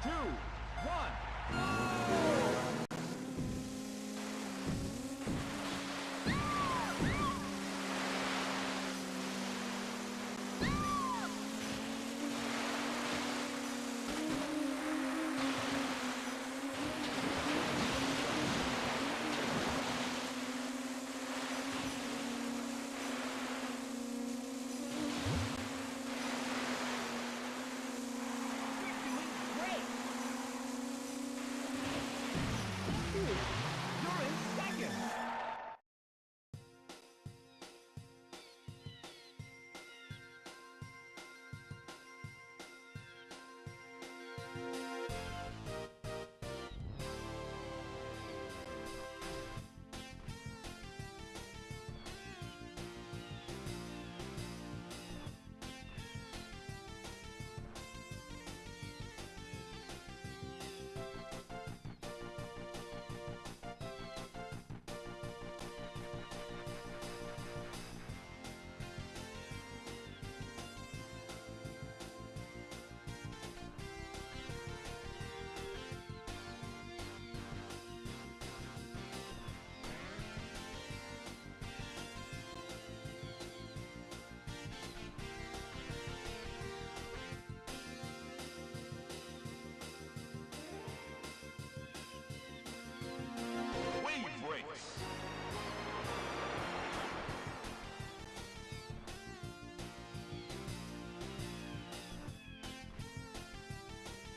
2, 1.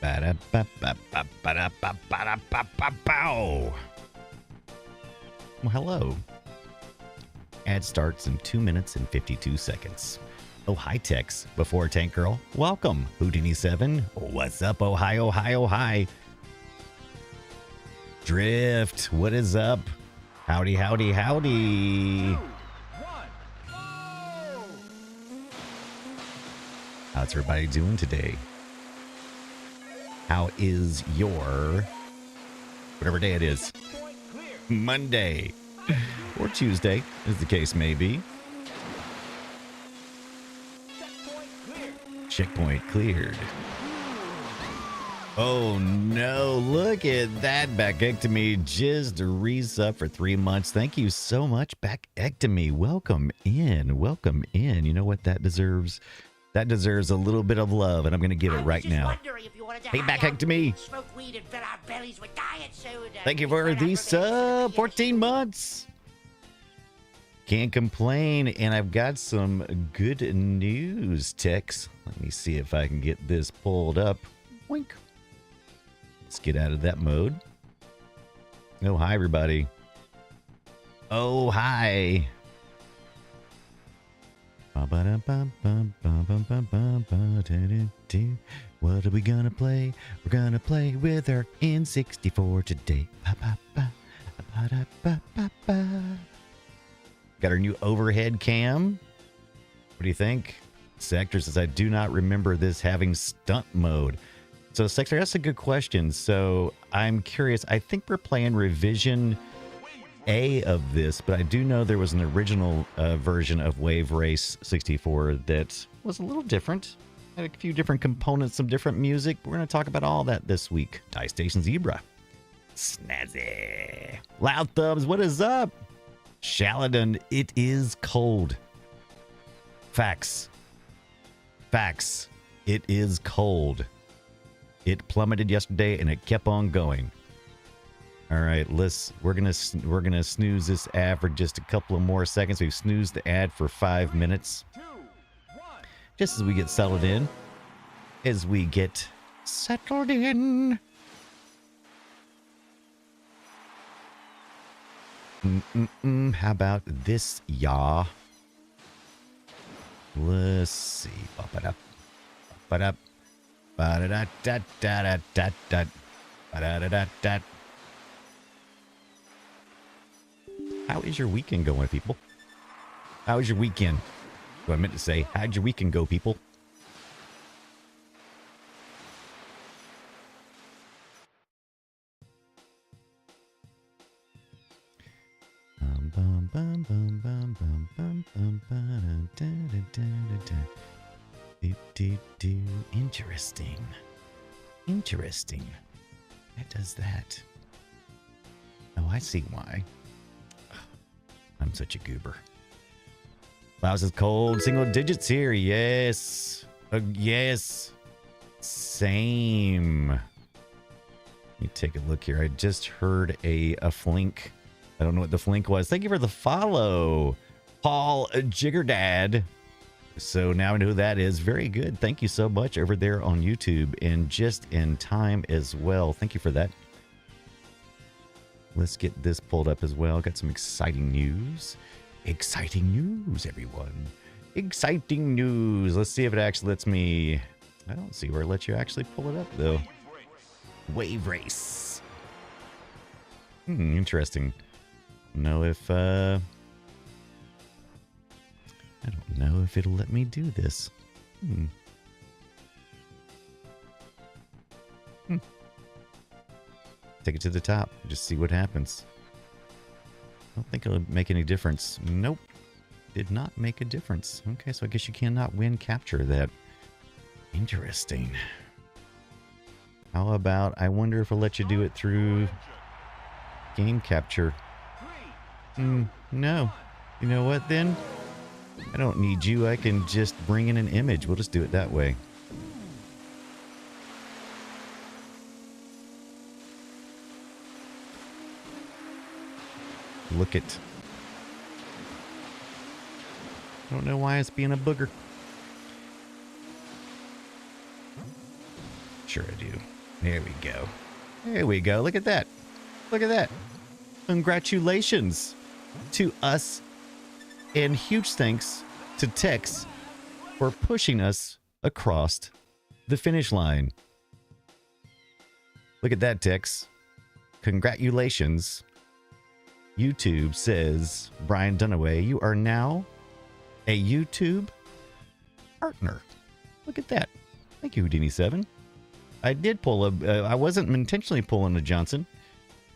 Ba-da-ba-ba-ba-ba-da-ba-ba-ba-bow. Well, hello. Ad starts in 2 minutes and 52 seconds. Oh, hi, Tex. Before Tank Girl, welcome. Houdini7, what's up? Oh, hi, oh, hi, oh, hi. Drift, what is up? Howdy, howdy, howdy. How's everybody doing today? How is your, whatever day it is, Monday or Tuesday, as the case may be? Checkpoint cleared. Oh no, look at that. Backectomy just resub for 3 months. Thank you so much, Backectomy. Welcome in. Welcome in. You know what that deserves? That deserves a little bit of love, and I'm going to give it right now. Hey, Backectomy. Thank you for the sub. 14 months. Can't complain, and I've got some good news, Tex. Let me see if I can get this pulled up. Wink. Let's get out of that mode. Oh, hi, everybody. Oh, hi. What are we gonna play? We're gonna play with our N64 today. Got our new overhead cam. What do you think? Sector says, I do not remember this having stunt mode. So, Sector, that's a good question. So, I'm curious. I think we're playing revision A of this, but I do know there was an original version of Wave Race 64 that was a little different. Had a few different components, some different music. We're going to talk about all that this week. Die Station Zebra. Snazzy. Loud Thumbs, what is up? Shaladin, it is cold. Facts. Facts. It is cold. It plummeted yesterday and it kept on going. All right, we're gonna snooze this ad for just a couple of more seconds. We've snoozed the ad for 5 minutes. Just as we get settled in. As we get settled in. How about this, y'all? Let's see. Bop it up. Bop it up. Ba-da-da-da-da-da-da-da. Ba-da-da-da-da. How is your weekend going, people? How is your weekend? What I meant to say, how'd your weekend go, people? Interesting. Interesting. That does that. Oh, I see why. I'm such a goober. Laos is cold. Single digits here. Yes. Yes. Same. Let me take a look here. I just heard a flink. I don't know what the flink was. Thank you for the follow, Paul Jiggerdad. So now I know who that is. Very good. Thank you so much over there on YouTube, and just in time as well. Thank you for that. Let's get this pulled up as well. Got some exciting news. Exciting news, everyone. Exciting news. Let's see if it actually lets me... I don't see where it lets you actually pull it up, though. Wave race. Interesting. Know if... I don't know if it'll let me do this. Take it to the top. Just see what happens. I don't think it'll make any difference. Nope. Did not make a difference. Okay, so I guess you cannot win capture that. Interesting. How about, I wonder if I'll let you do it through game capture. No. You know what then? I don't need you. I can just bring in an image. We'll just do it that way. Look it. I don't know why it's being a booger. Sure I do. There we go. There we go. Look at that. Look at that. Congratulations to us. And huge thanks to Tex for pushing us across the finish line. Look at that, Tex. Congratulations. YouTube says, Brian Dunaway, you are now a YouTube partner. Look at that. Thank you, Houdini7. I did pull I wasn't intentionally pulling a Johnson.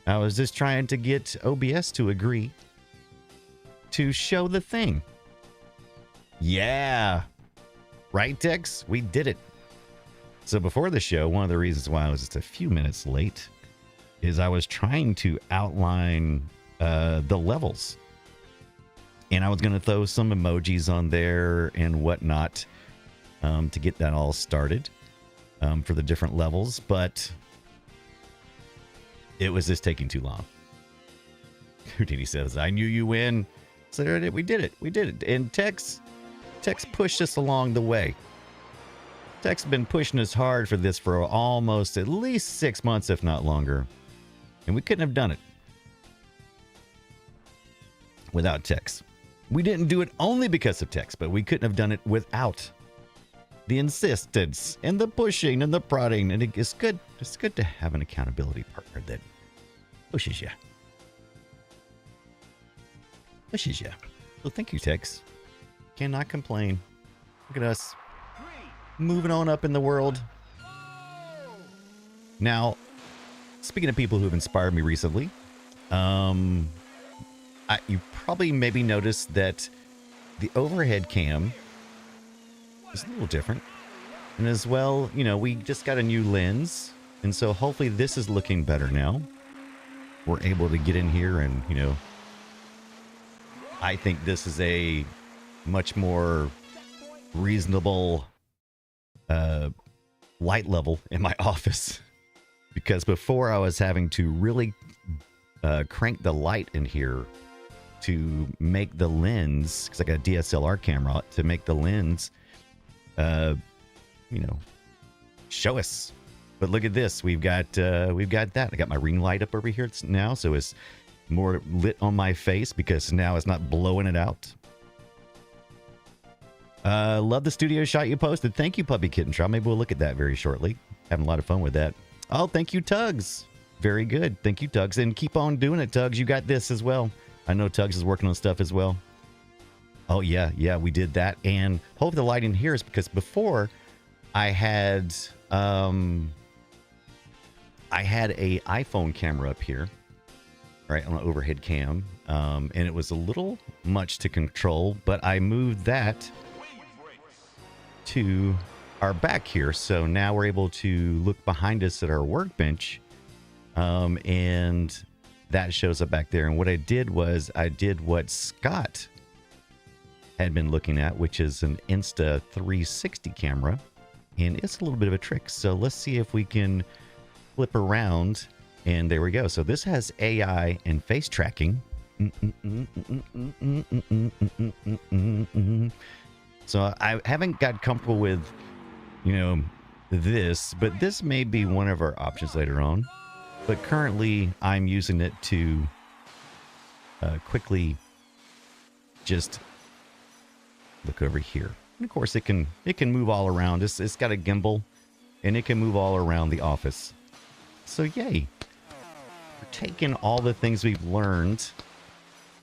I was just trying to get OBS to agree to show the thing. Yeah. Right, Tex? We did it. So before the show, one of the reasons why I was just a few minutes late is I was trying to outline the levels. And I was going to throw some emojis on there and whatnot to get that all started for the different levels. But it was just taking too long. Houdini says, I knew you win. So we did it. We did it. And Tex pushed us along the way. Tech's been pushing us hard for this for almost at least 6 months, if not longer. And we couldn't have done it without Tex. We didn't do it only because of Tex, but we couldn't have done it without the insistence and the pushing and the prodding. And it's good. It's good to have an accountability partner that pushes you. Pushes you. So thank you, Tex. Cannot complain. Look at us. Moving on up in the world. Now, speaking of people who have inspired me recently, you probably maybe noticed that the overhead cam is a little different. And as well, you know, we just got a new lens. And so hopefully this is looking better now. We're able to get in here and, you know, I think this is a much more reasonable light level in my office, because before I was having to really crank the light in here to make the lens, because I got a DSLR camera, to make the lens you know, show us. But look at this, we've got that. I got my ring light up over here now, so it's more lit on my face because now it's not blowing it out. Love the studio shot you posted. Thank you, Puppy Kitten Trial. Maybe we'll look at that very shortly. Having a lot of fun with that. Oh, thank you, Tugs. Very good. Thank you, Tugs. And keep on doing it, Tugs. You got this as well. I know Tugs is working on stuff as well. Oh, yeah. Yeah, we did that. And hope the lighting here is because before I had a iPhone camera up here, right, on an overhead cam. And it was a little much to control, but I moved that to are back here. So now we're able to look behind us at our workbench. And that shows up back there. And what I did was I did what Scott had been looking at, which is an Insta360 camera. And it's a little bit of a trick. So let's see if we can flip around. And there we go. So this has AI and face tracking. So I haven't got comfortable with, you know, this, but this may be one of our options later on. But currently I'm using it to quickly just look over here. And of course it can move all around. It's got a gimbal and it can move all around the office. So yay. We're taking all the things we've learned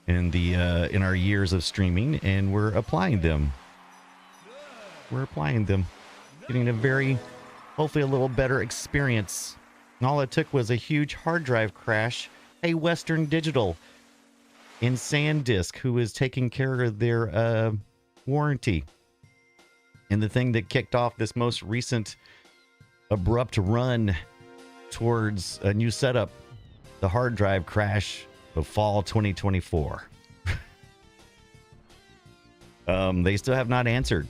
in the in our years of streaming and we're applying them. Getting a very, hopefully a little better experience. And all it took was a huge hard drive crash. Hey, Western Digital in SanDisk, who is taking care of their warranty. And the thing that kicked off this most recent abrupt run towards a new setup, the hard drive crash of fall 2024. They still have not answered.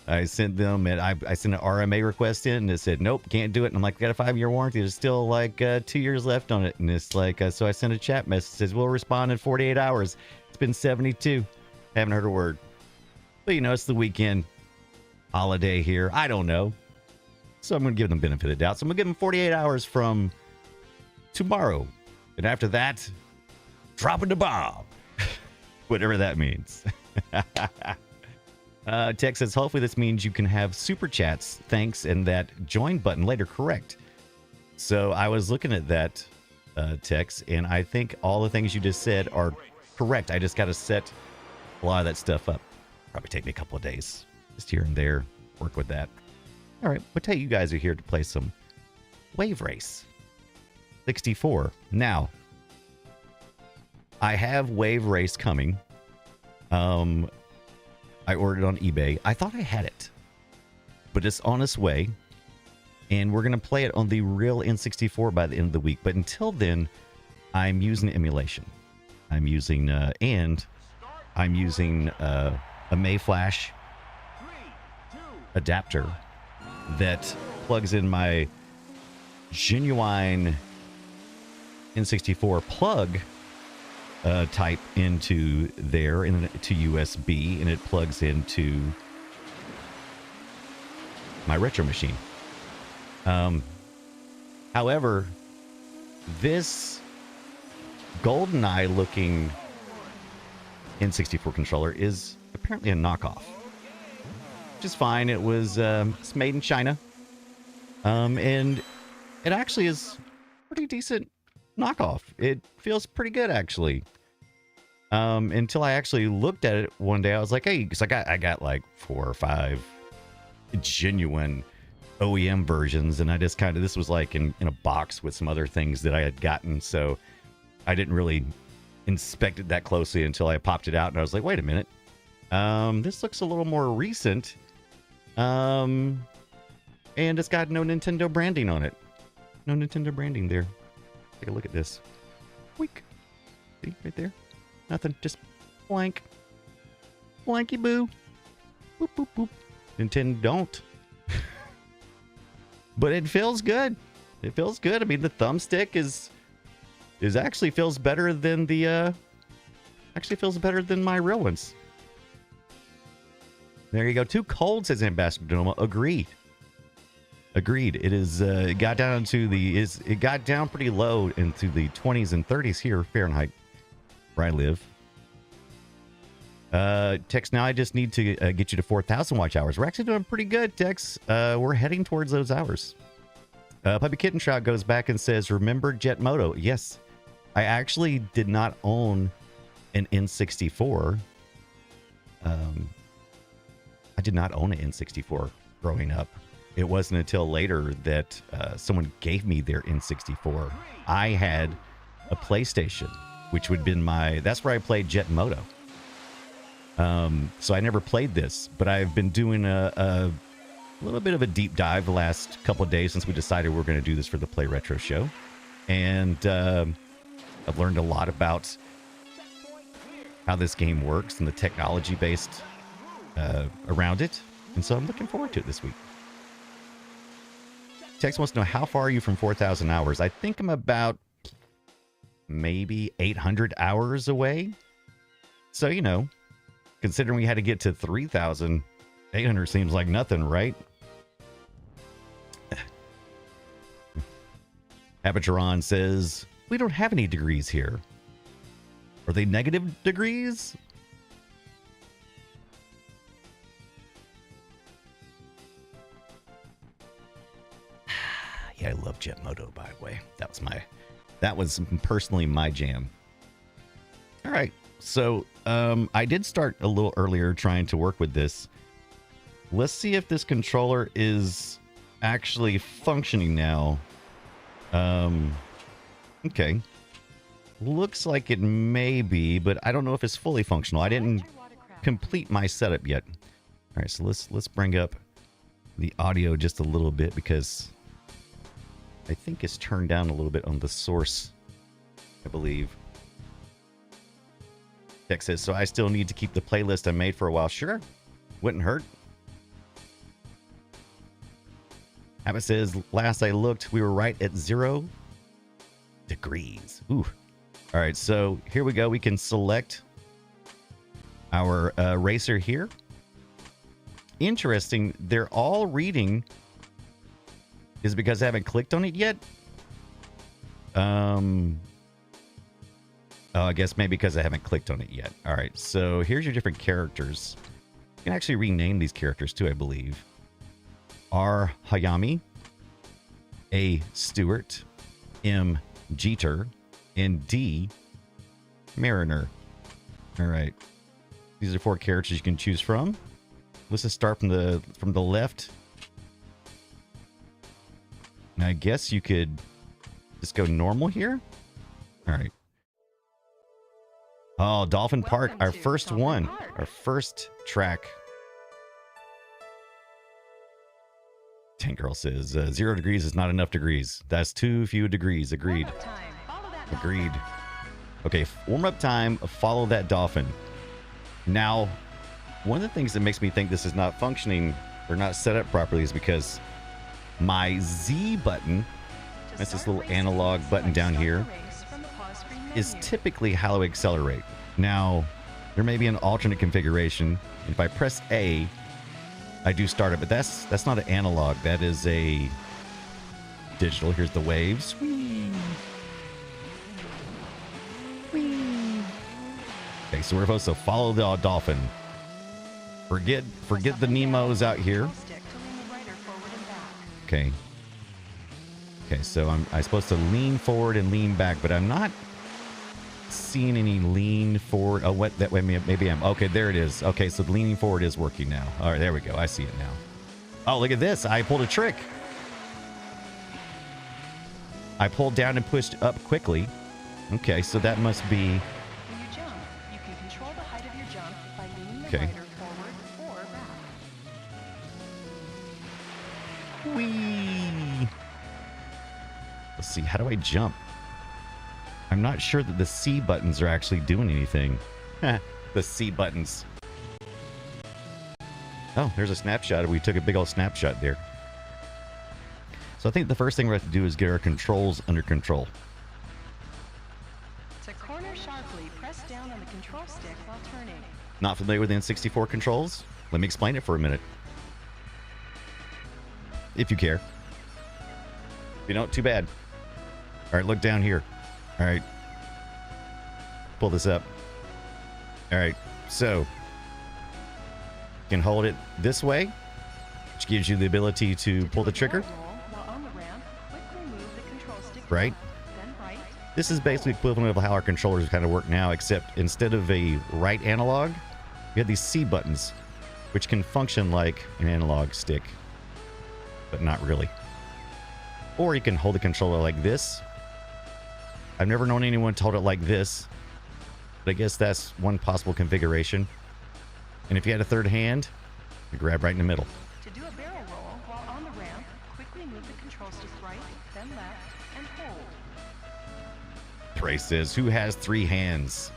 I sent them and I sent an RMA request in and it said, nope, can't do it. And I'm like, got a 5-year warranty. There's still like 2 years left on it. And it's like, so I sent a chat message. It says, we'll respond in 48 hours. It's been 72. Haven't heard a word. But you know, it's the weekend holiday here. I don't know. So I'm going to give them benefit of the doubt. So I'm going to give them 48 hours from tomorrow. And after that, dropping the bomb. Whatever that means. Tech says, hopefully this means you can have super chats, thanks, and that join button later. Correct. So I was looking at that text, and I think all the things you just said are correct. I just got to set a lot of that stuff up. Probably take me a couple of days, just here and there, work with that. All right, but you guys are here to play some Wave Race 64. Now, I have Wave Race coming. I ordered it on eBay. I thought I had it, but it's on its way, and we're going to play it on the real N64 by the end of the week. But until then, I'm using emulation. I'm using a Mayflash adapter that plugs in my genuine N64 plug type into there to USB, and it plugs into my retro machine. However, this GoldenEye looking N64 controller is apparently a knockoff, which is fine. It was it's made in China, and it actually is pretty decent knockoff. It feels pretty good actually. Until I actually looked at it one day, I was like, hey, because I got like 4 or 5 genuine OEM versions, and I just kind of, this was like in a box with some other things that I had gotten, so I didn't really inspect it that closely until I popped it out, and I was like, wait a minute, this looks a little more recent, and it's got no Nintendo branding on it. No Nintendo branding there. Take a look at this. Weak. See, right there? Nothing. Just blank. Blanky boo. Boop, boop, boop. Nintendo don't. But it feels good. It feels good. I mean, the thumbstick is actually feels better than the actually feels better than my real ones. There you go. Too cold, says Ambassador Doma. Agreed. It is it got down pretty low into the 20s and 30s here Fahrenheit where I live. Tex, now I just need to get you to 4,000 watch hours. We're actually doing pretty good, Tex. We're heading towards those hours. Puppy Kitten Shot goes back and says, remember Jet Moto? Yes, I actually did not own an N64. I did not own an N64 growing up. It wasn't until later that someone gave me their N64. I had a PlayStation, which would have been that's where I played Jet Moto. So I never played this, but I've been doing a a little bit of a deep dive the last couple of days since we decided we're going to do this for the Play Retro show. And I've learned a lot about how this game works and the technology based around it. And so I'm looking forward to it this week. Tex wants to know, how far are you from 4,000 hours? I think I'm about maybe 800 hours away. So, you know, considering we had to get to 3,000, 800 seems like nothing, right? Abitron says, we don't have any degrees here. Are they negative degrees? Yeah, I love Jet Moto, by the way. That was personally my jam. All right. So I did start a little earlier trying to work with this. Let's see if this controller is actually functioning now. Okay. Looks like it may be, but I don't know if it's fully functional. I didn't complete my setup yet. All right, so let's bring up the audio just a little bit because I think it's turned down a little bit on the source, I believe. Tech says, so I still need to keep the playlist I made for a while. Sure, wouldn't hurt. Abbott says, last I looked, we were right at 0 degrees. Ooh. All right, so here we go. We can select our racer here. Interesting. They're all reading. Is it because I haven't clicked on it yet? Oh, I guess maybe because I haven't clicked on it yet. All right, so here's your different characters. You can actually rename these characters too, I believe. R. Hayami, A. Stewart, M. Jeter, and D. Mariner. All right, these are 4 characters you can choose from. Let's just start from the left. And I guess you could just go normal here. All right. Oh, Dolphin Park, our first one, our first track. Tank Girl says 0 degrees is not enough degrees. That's too few degrees. Agreed. Agreed. Okay, warm up time. Follow that dolphin. Now, one of the things that makes me think this is not functioning or not set up properly is because my Z button, that's this little analog button down here, is typically how I accelerate. Now, there may be an alternate configuration. If I press A, I do start it, but that's not an analog. That is a digital. Here's the waves. Whee. Whee. Okay, so we're supposed to follow the dolphin. Forget the Nemos out here. Okay. Okay, so I'm supposed to lean forward and lean back, but I'm not seeing any lean forward. Oh, what? That way, maybe I'm. Okay, there it is. Okay, so leaning forward is working now. All right, there we go. I see it now. Oh, look at this. I pulled a trick. I pulled down and pushed up quickly. Okay, so that must be. When you jump, you can control the height of your jump by leaning the rider forward or back. Whee! Let's see. How do I jump? I'm not sure that the C buttons are actually doing anything. The C buttons. Oh, there's a snapshot. We took a big old snapshot there. So I think the first thing we have to do is get our controls under control. To corner sharply, press down on the control stick while turning. Not familiar with N64 controls? Let me explain it for a minute. If you care. If you don't, too bad. All right, look down here. All right. Pull this up. All right. So, you can hold it this way, which gives you the ability to pull the trigger. While on the ramp, quickly move the control stick right? then right. This is basically equivalent of how our controllers kind of work now, except instead of a right analog, you have these C buttons, which can function like an analog stick, but not really. Or you can hold the controller like this. I've never known anyone to hold it like this, but I guess that's one possible configuration. And if you had a third hand, you grab right in the middle. To do a barrel roll, While on the ramp, quickly move the control stick right, then left, and hold. Trey says, who has 3 hands?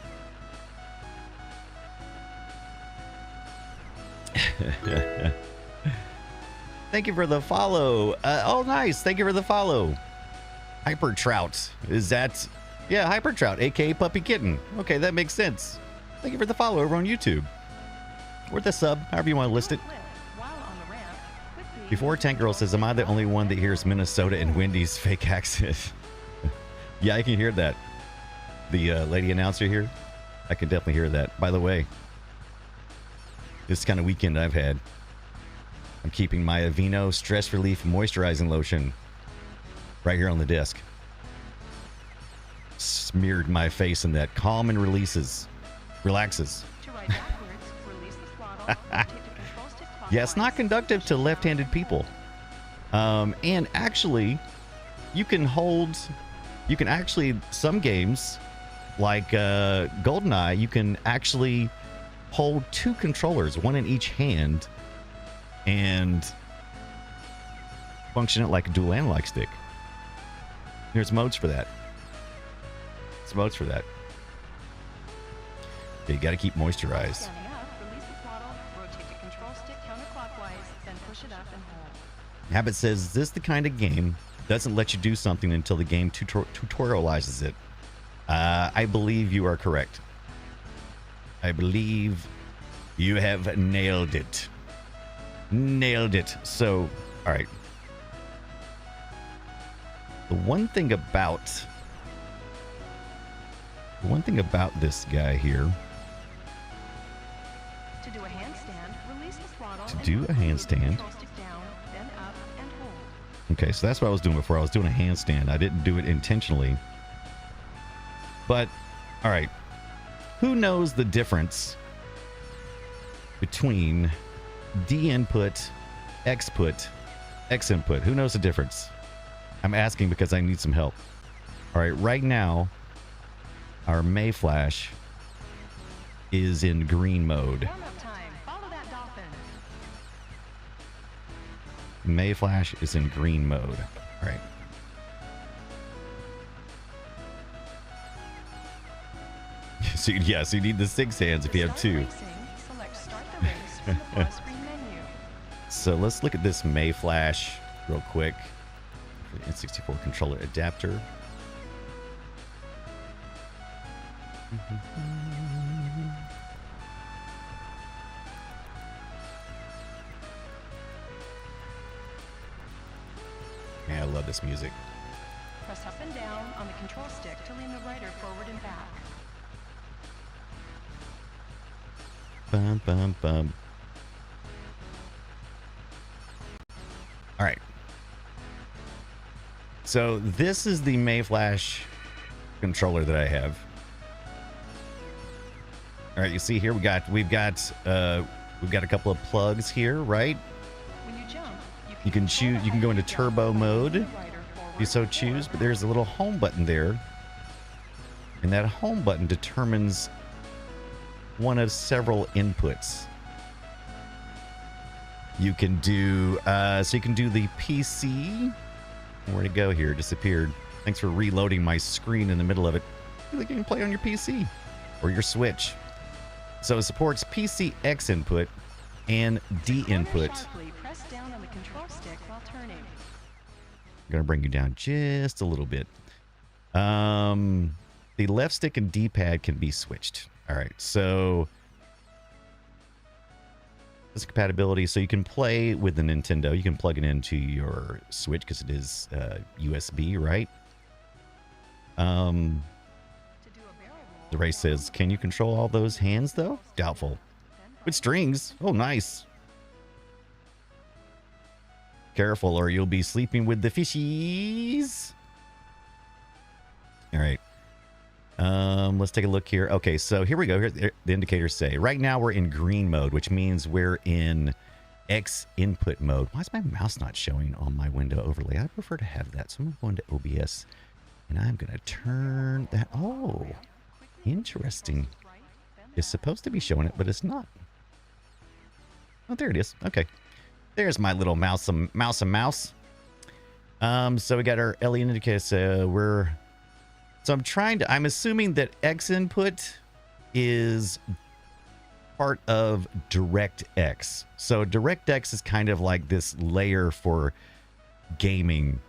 Thank you for the follow. Oh, nice. Thank you for the follow. Hyper Trout. Is that... Yeah, Hyper Trout, aka Puppy Kitten. Okay, that makes sense. Thank you for the follow over on YouTube. Or the sub, however you want to list it. While on the ramp, quickly Before Tank Girl says, am I the only one that hears Minnesota and Wendy's fake accent? Yeah, I can hear that. The lady announcer here, I can definitely hear that. By the way, this kind of weekend I've had, I'm keeping my Aveeno Stress Relief Moisturizing Lotion right here on the desk. Smeared my face in that. Calm and relaxes. to ride backwards, release the throttle, rotate the control stick clockwise. Yeah, it's not conductive to left-handed people. And actually, you can actually, some games, like GoldenEye, you can actually hold 2 controllers, one in each hand, and function it like a dual analog stick. There's modes for that. There's modes for that. Yeah, you got to keep moisturized. Standing up, release the throttle, rotate the control stick counterclockwise, then push it up and hold. Habit says, is this the kind of game doesn't let you do something until the game tutorializes it? I believe you are correct. I believe you have nailed it. Nailed it. So, all right. The one thing about this guy here, To do a handstand, release the throttle. To and do a quickly move the handstand. control stick down, then up and hold. okay, so that's what I was doing before. I was doing a handstand. I didn't do it intentionally. But, all right. Who knows the difference between D input, X input? Who knows the difference? I'm asking because I need some help. All right, right now, our May Flash is in green mode. Warm-up time. Follow that dolphin. May Flash is in green mode. All right. So yes, you need the 6 hands if you have 2. Racing, select Start the Race from the pause screen menu. So let's look at this May Flash real quick. For the N64 controller adapter. Yeah, I love this music. Press up and down on the control stick to lean the rider forward and back. Bum, bum, bum. All right. So this is the May Flash controller that I have. All right, you see here we've got a couple of plugs here, right? When you jump, You can choose. You can go into turbo mode Rider if forward you so and choose, but forward. there's a little home button there, and that home button determines one of several inputs. You can do so you can do the PC. Where'd it go here? It disappeared. Thanks for reloading my screen in the middle of it. You think you can play on your PC or your Switch. So it supports PC X input and D Corner input. sharply, press down on the control stick while turning. I'm gonna bring you down just a little bit. The left stick and D-pad can be switched. All right, so this compatibility, so you can play with the Nintendo. You can plug it into your Switch because it is USB, right? To do a barrel roll, The race says, can you control all those hands though? Doubtful. With strings. Oh, nice. Careful or you'll be sleeping with the fishies. All right. Let's take a look here. Okay, so here we go. Here the indicators say right now we're in green mode, which means we're in X input mode. Why is my mouse not showing on my window overlay? I prefer to have that. So I'm going to OBS and I'm going to turn that. Oh, interesting. It's supposed to be showing it, but it's not. Oh, there it is. Okay. There's my little mouse and mouse. So we got our LED indicator. So I'm assuming that X input is part of DirectX. So DirectX is kind of like this layer for gaming,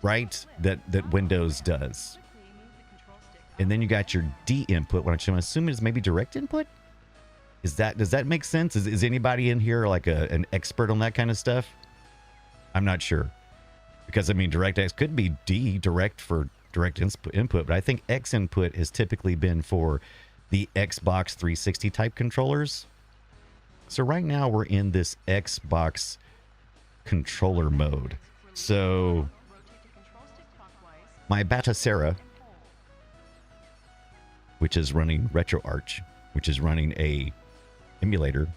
right? That Windows does. And then you got your D input, which I'm assuming is maybe direct input. Does that make sense? Is anybody in here like an expert on that kind of stuff? I'm not sure, because I mean DirectX could be D, direct for direct input, but I think X input has typically been for the Xbox 360 type controllers. So right now we're in this Xbox controller mode. So my Batocera, which is running RetroArch, which is running a emulator,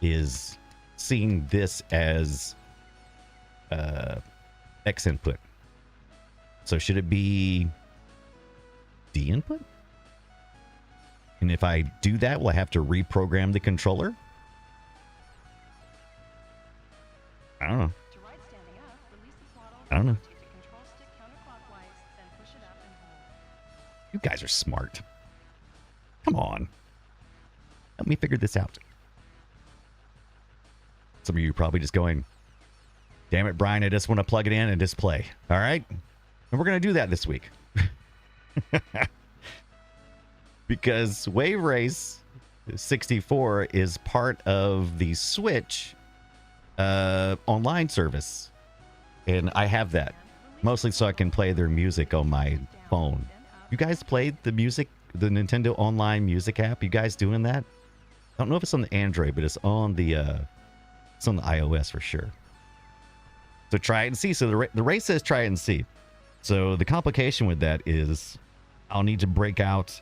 is seeing this as X input. So should it be D input? And if I do that, will I have to reprogram the controller? I don't know. I don't know. You guys are smart. Come on. Help me figure this out. Some of you are probably just going, damn it, Brian, I just want to plug it in and just play. All right? And we're going to do that this week. Because Wave Race 64 is part of the Switch online service. And I have that. Mostly so I can play their music on my phone. You guys played the music, the Nintendo Online Music app? You guys doing that? I don't know if it's on the Android, but it's on the iOS for sure. So try it and see. So the race says try it and see. So the complication with that is I'll need to break out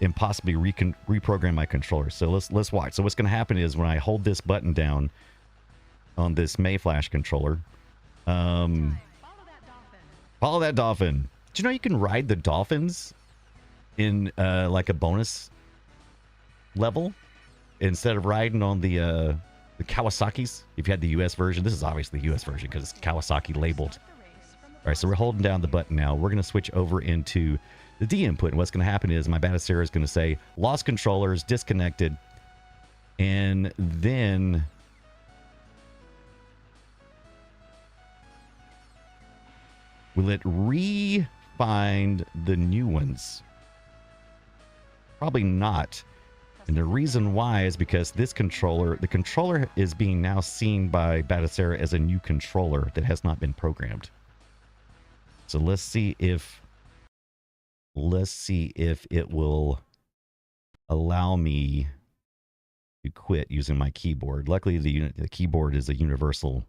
and possibly reprogram my controller. So let's watch. So what's going to happen is when I hold this button down on this Mayflash controller, follow that dolphin. Do you know you can ride the dolphins in like a bonus level instead of riding on the Kawasaki's? If you had the US version, this is obviously the US version because it's Kawasaki labeled. All right, so we're holding down the button now. We're going to switch over into the D input. And what's going to happen is my Batocera is going to say lost controllers, disconnected. And then will it re-find the new ones? Probably not. And the reason why is because this controller, the controller is being now seen by Batocera as a new controller that has not been programmed. So let's see if it will allow me to quit using my keyboard. Luckily, the keyboard is a universal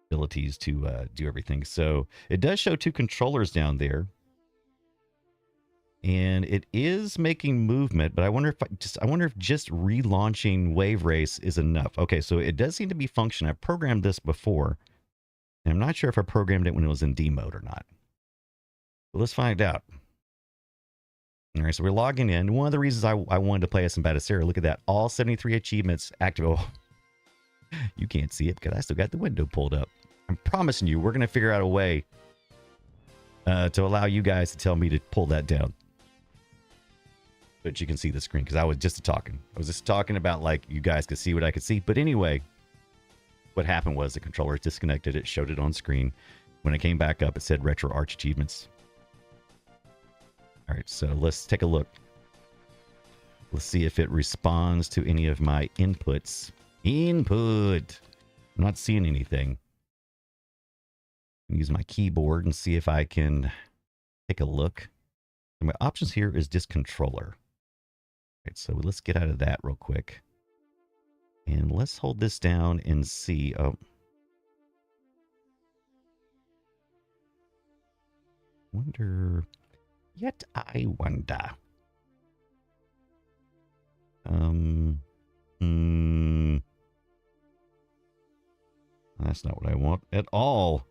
abilities to do everything. So it does show two controllers down there, and it is making movement. But I wonder if just relaunching Wave Race is enough. Okay, so it does seem to be functioning. I've programmed this before, and I'm not sure if I programmed it when it was in D mode or not. But let's find out. All right, so we're logging in. One of the reasons I wanted to play as some Batocera, look at that. All 73 achievements active. Oh, you can't see it because I still got the window pulled up. I'm promising you, we're going to figure out a way to allow you guys to tell me to pull that down. But you can see the screen because I was just talking. I was just talking about like you guys could see what I could see. But anyway, what happened was the controller is disconnected. It showed it on screen. When it came back up, it said RetroArch achievements. All right, so let's take a look. Let's see if it responds to any of my inputs. Input. I'm not seeing anything. Use my keyboard and see if I can take a look. And my options here is just controller. All right, so let's get out of that real quick. And let's hold this down and see. Oh. Yet I wonder. That's not what I want at all.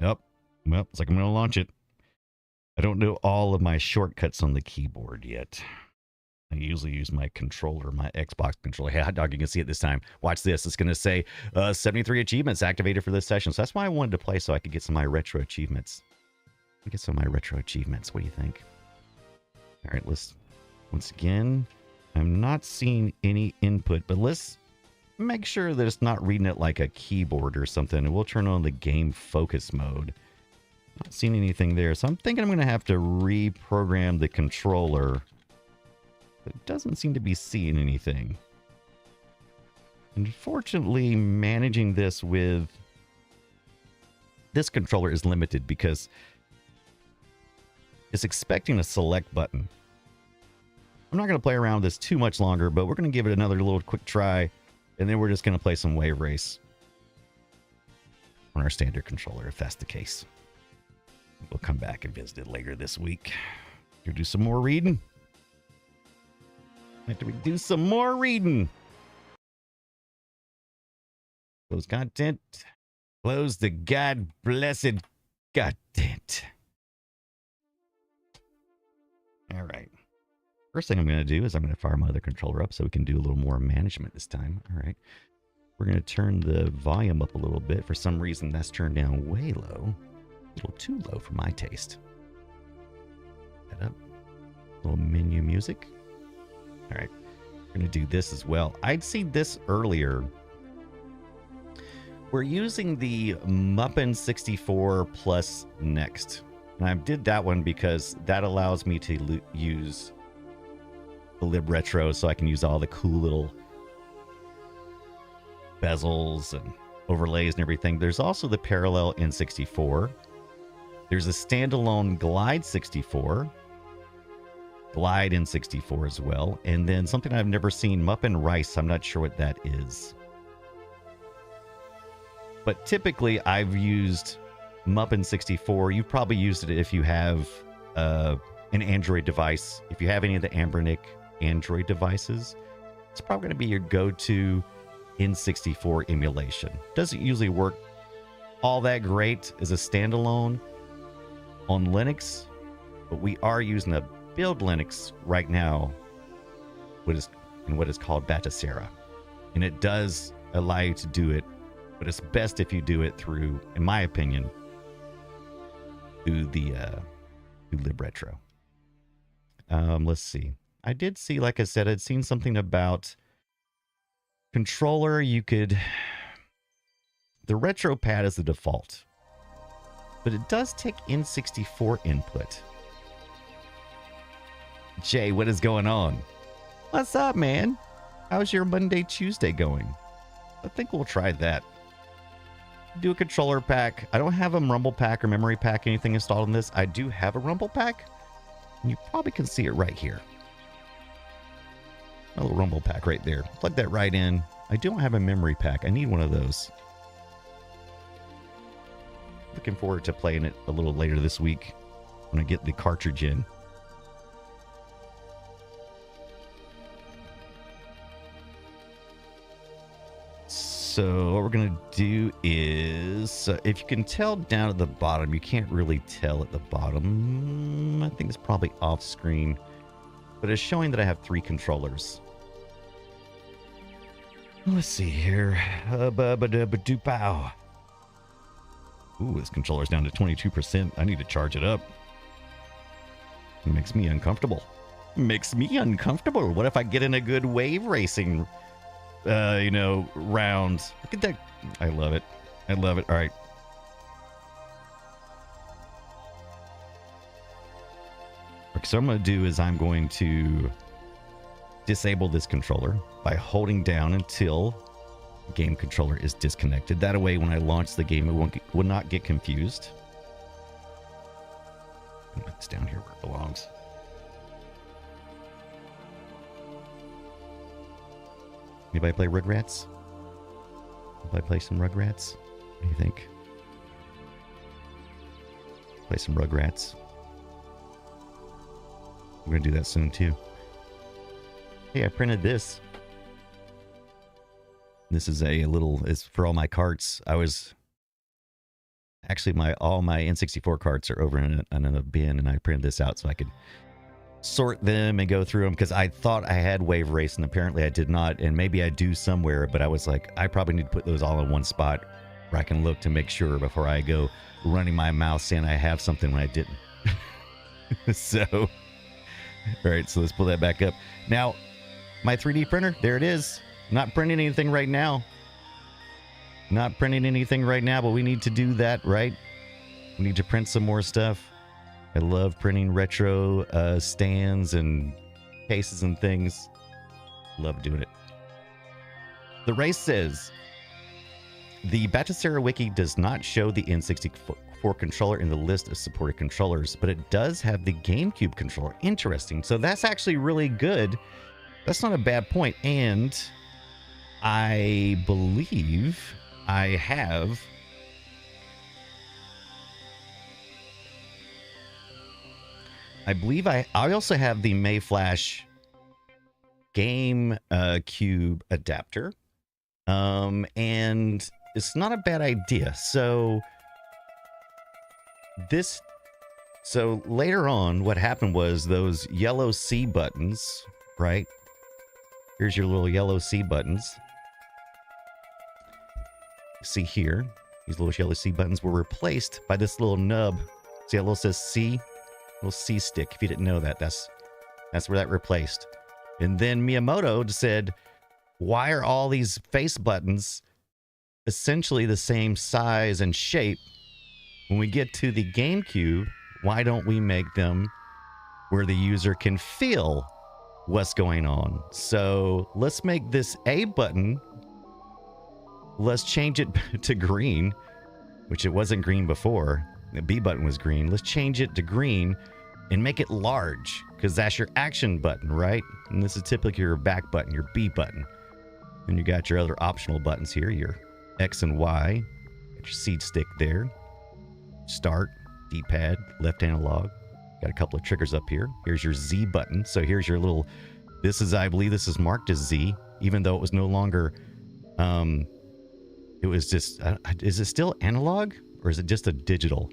Yep. Well, it's like I'm going to launch it. I don't know all of my shortcuts on the keyboard yet. I usually use my controller, my Xbox controller. Hey, hot dog, you can see it this time. Watch this. It's going to say 73 achievements activated for this session. So that's why I wanted to play, so I could get some of my retro achievements. Get some of my retro achievements. What do you think? All right, let's, once again, I'm not seeing any input, but let's make sure that it's not reading it like a keyboard or something. And we'll turn on the game focus mode. Not seeing anything there. So I'm thinking I'm going to have to reprogram the controller. It doesn't seem to be seeing anything. Unfortunately, managing this with this controller is limited because it's expecting a select button. I'm not going to play around with this too much longer, but we're going to give it another little quick try, and then we're just going to play some Wave Race on our standard controller, if that's the case. We'll come back and visit it later this week. We'll do some more reading. After we do some more reading. Close content. Close the God blessed content. All right. First thing I'm going to do is I'm going to fire my other controller up so we can do a little more management this time. All right. We're going to turn the volume up a little bit. For some reason, that's turned down way low. A little too low for my taste. That up. A little menu music. All right, we're going to do this as well. I'd seen this earlier. We're using the Muppin 64 Plus Next. And I did that one because that allows me to use the Lib Retro, so I can use all the cool little bezels and overlays and everything. There's also the Parallel N64. There's a standalone Glide 64. Glide in 64 as well. And then something I've never seen, Muppin Rice. I'm not sure what that is. But typically I've used Muppin 64. You've probably used it if you have an Android device. If you have any of the Anbernic Android devices, it's probably going to be your go-to N64 emulation. Doesn't usually work all that great as a standalone on Linux, but we are using a build Linux right now, what is called Batocera, and it does allow you to do it, but it's best if you do it through, in my opinion, through the through LibRetro. Let's see. I did see, like I said, I'd seen something about controller. You could, the retro pad is the default, but it does take N64 input. Jay, what is going on? What's up, man? How's your Monday, Tuesday going? I think we'll try that. Do a controller pack. I don't have a Rumble pack or memory pack, anything installed in this. I do have a Rumble pack, and you probably can see it right here. A little Rumble pack right there. Plug that right in. I don't have a memory pack. I need one of those. Looking forward to playing it a little later this week when I get the cartridge in. So what we're going to do is, if you can tell down at the bottom, you can't really tell at the bottom. I think it's probably off screen, but it's showing that I have 3 controllers. Let's see here. Ooh, this controller's down to 22%. I need to charge it up. It makes me uncomfortable. Makes me uncomfortable. What if I get in a good wave racing round? Look at that. I love it. I love it. All right. Okay, so what I'm going to do is I'm going to disable this controller by holding down until the game controller is disconnected. That way, when I launch the game, it will not get confused. It's down here where it belongs. Anybody play Rugrats? Anybody play some Rugrats? What do you think? Play some Rugrats. We're going to do that soon, too. Hey, I printed this. This is it's for all my carts. I was... Actually, all my N64 carts are over in a bin, and I printed this out so I could sort them and go through them because I thought I had Wave Race and apparently I did not, and maybe I do somewhere, but I was like, I probably need to put those all in one spot where I can look to make sure before I go running my mouth saying I have something when I didn't. So, all right, so let's pull that back up. Now, my 3D printer, there it is. Not printing anything right now. Not printing anything right now, but we need to do that, right? We need to print some more stuff. I love printing retro stands and cases and things. Love doing it. The Race says, the Batocera Wiki does not show the N64 controller in the list of supported controllers, but it does have the GameCube controller. Interesting. So that's actually really good. That's not a bad point. And I believe I have... I also have the Mayflash GameCube adapter. And it's not a bad idea. So later on, what happened was those yellow C buttons, right? Here's your little yellow C buttons. See here, these little yellow C buttons were replaced by this little nub. See how it says C? Little C stick. If you didn't know that, that's where that replaced. And then Miyamoto said, why are all these face buttons essentially the same size and shape? When we get to the GameCube, why don't we make them where the user can feel what's going on? So let's make this A button, let's change it to green, which it wasn't green before. The B button was green. Let's change it to green and make it large, because that's your action button, right? And this is typically your back button, your B button. Then you got your other optional buttons here, your X and Y. Got your seed stick there. Start, D-pad, left analog. Got a couple of triggers up here. Here's your Z button. So here's your little, I believe this is marked as Z, even though it was no longer, it was just, is it still analog or is it just a digital?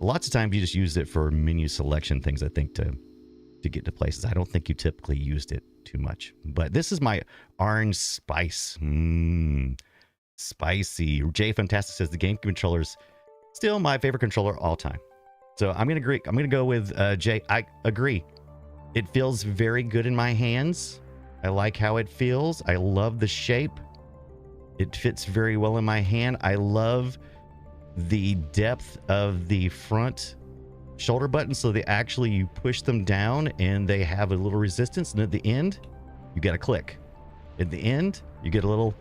Lots of times you just used it for menu selection things, I think, to get to places. I don't think you typically used it too much. But this is my orange spice. Spicy. Jay Fantastic says the GameCube controller's still my favorite controller all time. So I'm gonna agree. I'm gonna go with Jay. I agree. It feels very good in my hands. I like how it feels. I love the shape. It fits very well in my hand. I love the depth of the front shoulder buttons, so they actually, you push them down and they have a little resistance, and at the end you get a click. At the end you get a little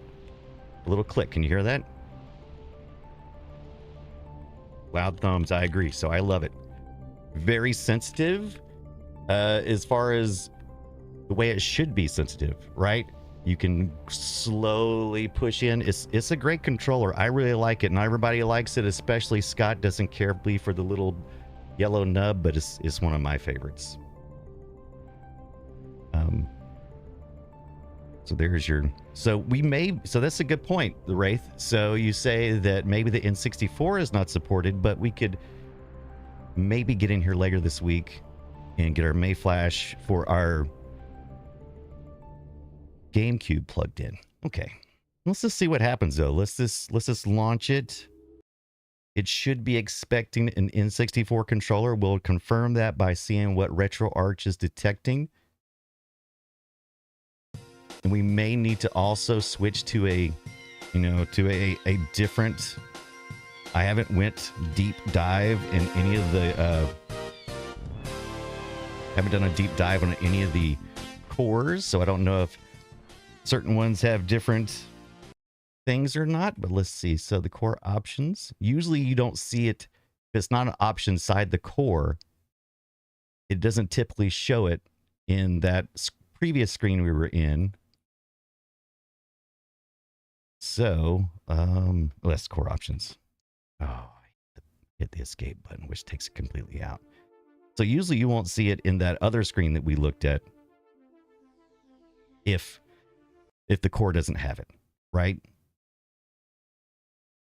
click. Can you hear that? Loud thumbs. I agree. So I love it. Very sensitive as far as the way it should be sensitive, right? You can slowly push in. It's a great controller. I really like it. Not everybody likes it, especially Scott doesn't care for the little yellow nub, but it's one of my favorites. So there's your, so that's a good point, the Wraith. So you say that maybe the N64 is not supported, but we could maybe get in here later this week and get our Mayflash for our GameCube plugged in. Okay, let's just see what happens though. Let's just launch it. It should be expecting an N64 controller. We'll confirm that by seeing what RetroArch is detecting. And we may need to also switch to a different. I haven't went deep dive in any of the. Haven't done a deep dive on any of the cores, so I don't know if certain ones have different things or not. But let's see. So the core options. Usually you don't see it if it's not an option inside the core. It doesn't typically show it in that previous screen we were in. So, that's core options. Oh, I hit the escape button, which takes it completely out. So usually you won't see it in that other screen that we looked at if the core doesn't have it, right?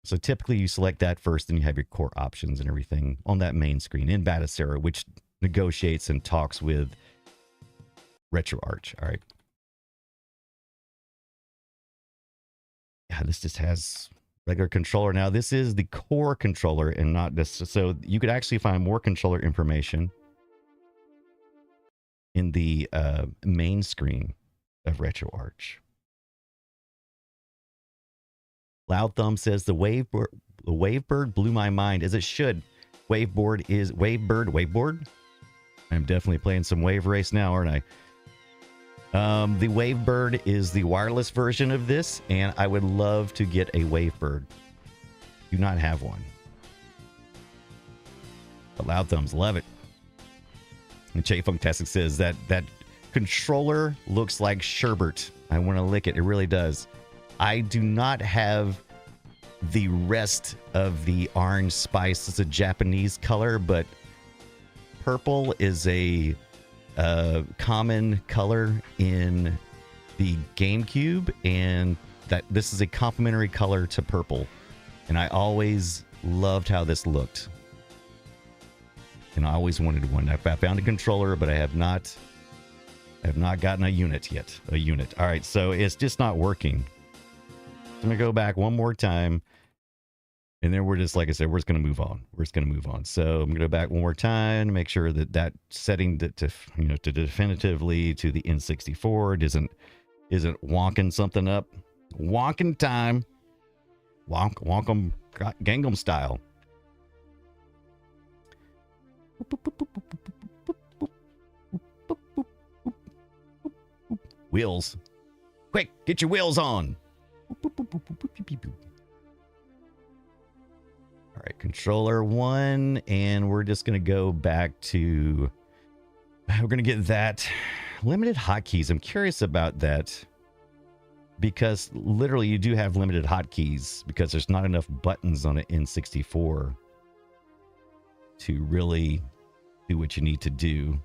So typically you select that first, and you have your core options and everything on that main screen in Batocera, which negotiates and talks with RetroArch. All right. Yeah, this just has regular controller. Now, this is the core controller and not this. So you could actually find more controller information in the main screen of RetroArch. Loud Thumb says the Wavebird blew my mind, as it should. Waveboard. I'm definitely playing some Wave Race now, aren't I? The Wavebird is the wireless version of this, and I would love to get a Wavebird. Do not have one. But Loud Thumbs love it. And Che Funktastic says that controller looks like sherbet. I want to lick it. It really does. I do not have the rest of the orange spice. It's a Japanese color, but purple is a common color in the GameCube, and that this is a complementary color to purple. And I always loved how this looked. And I always wanted one. I found a controller, but I have not gotten a unit yet. All right, so it's just not working. I'm gonna go back one more time, and then we're just, like I said, we're just gonna move on. So I'm gonna go back one more time to make sure that setting to definitively to the N64 isn't wonking something up. Wonking time. Wonk 'em Gangnam style. Wheels. Quick, get your wheels on. All right, controller 1, and we're just going to go back to, we're going to get that limited hotkeys. I'm curious about that because literally you do have limited hotkeys because there's not enough buttons on an N64 to really do what you need to do.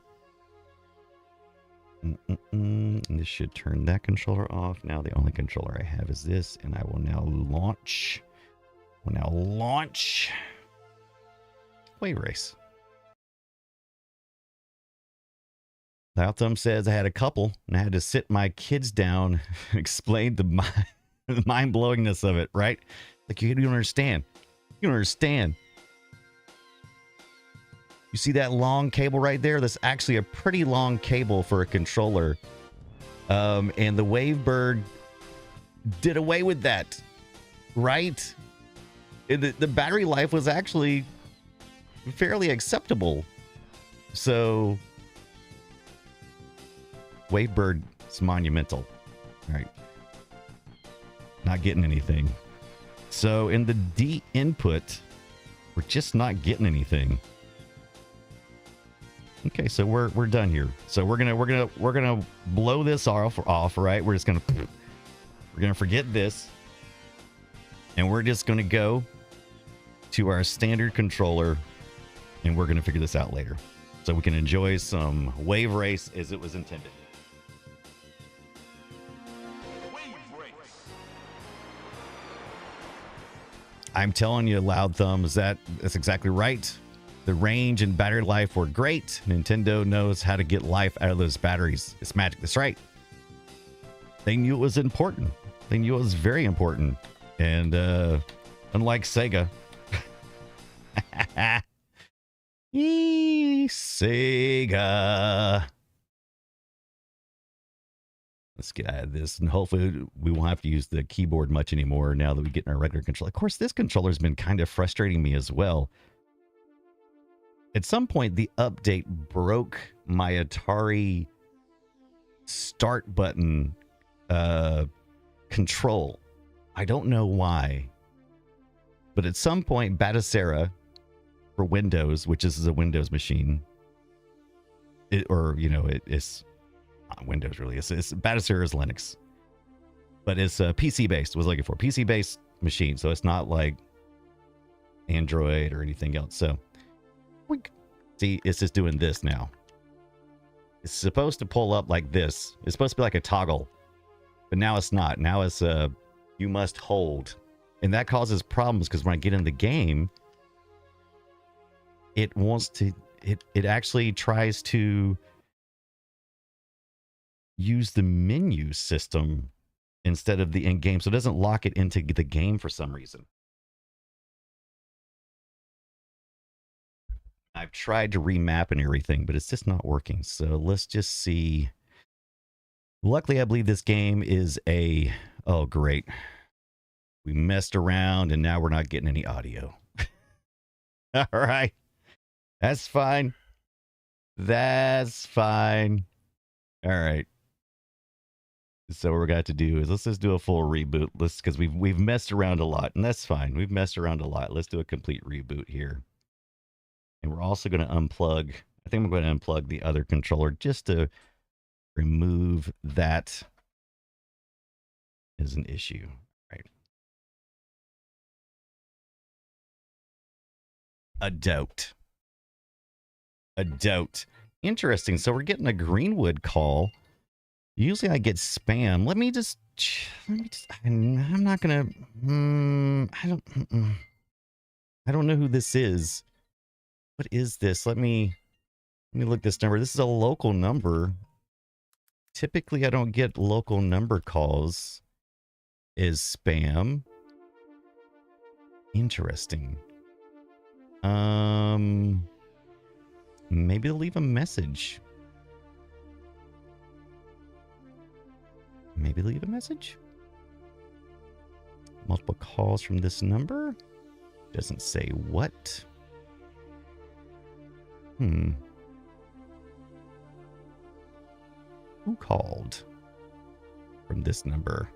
And this should turn that controller off. Now the only controller I have is this, and I will now launch. Wave Race. Loud Thumb says I had a couple, and I had to sit my kids down and explain the mind-blowingness of it, right? Like, you don't understand. You don't understand. You see that long cable right there? That's actually a pretty long cable for a controller. And the Wavebird did away with that, right? The battery life was actually fairly acceptable. So Wavebird is monumental. All right. Not getting anything. So in the D input, we're just not getting anything. Okay, so we're done here. So we're gonna blow this off, right? We're gonna forget this, and we're just gonna go to our standard controller, and we're gonna figure this out later, so we can enjoy some Wave Race as it was intended. I'm telling you, Loud Thumbs, that's exactly right. The range and battery life were great. Nintendo knows how to get life out of those batteries. It's magic. That's right. They knew it was important. They knew it was very important. And unlike Sega, Sega. Let's get out of this, and hopefully we won't have to use the keyboard much anymore now that we get in our regular controller. Of course, this controller's been kind of frustrating me as well. At some point, the update broke my Atari start button control. I don't know why. But at some point, Batocera for Windows, which is a Windows machine, it's not Windows really. It's Batocera is Linux. But it's PC-based, was looking for. PC-based machine, so it's not like Android or anything else. So see, it's just doing this now. It's supposed to pull up like this. It's supposed to be like a toggle, but now it's not. Now it's you must hold, and that causes problems because when I get in the game, it wants to. It actually tries to use the menu system instead of the in-game, so it doesn't lock it into the game for some reason. I've tried to remap and everything, but it's just not working. So let's just see. Luckily, I believe this game is a... Oh, great. We messed around, and now we're not getting any audio. All right. That's fine. That's fine. All right. So what we're going to do is let's just do a full reboot. Because we've messed around a lot, and that's fine. We've messed around a lot. Let's do a complete reboot here. And we're also going to unplug. I think I'm going to unplug the other controller just to remove that as an issue. Right. A dote. Interesting. So we're getting a Greenwood call. Usually I get spam. Let me just I'm not gonna I don't know who this is. What is this? Let me look this number. This is a local number. Typically I don't get local number calls as spam. Interesting. Maybe leave a message. Maybe leave a message. Multiple calls from this number. Doesn't say what. Who called from this number?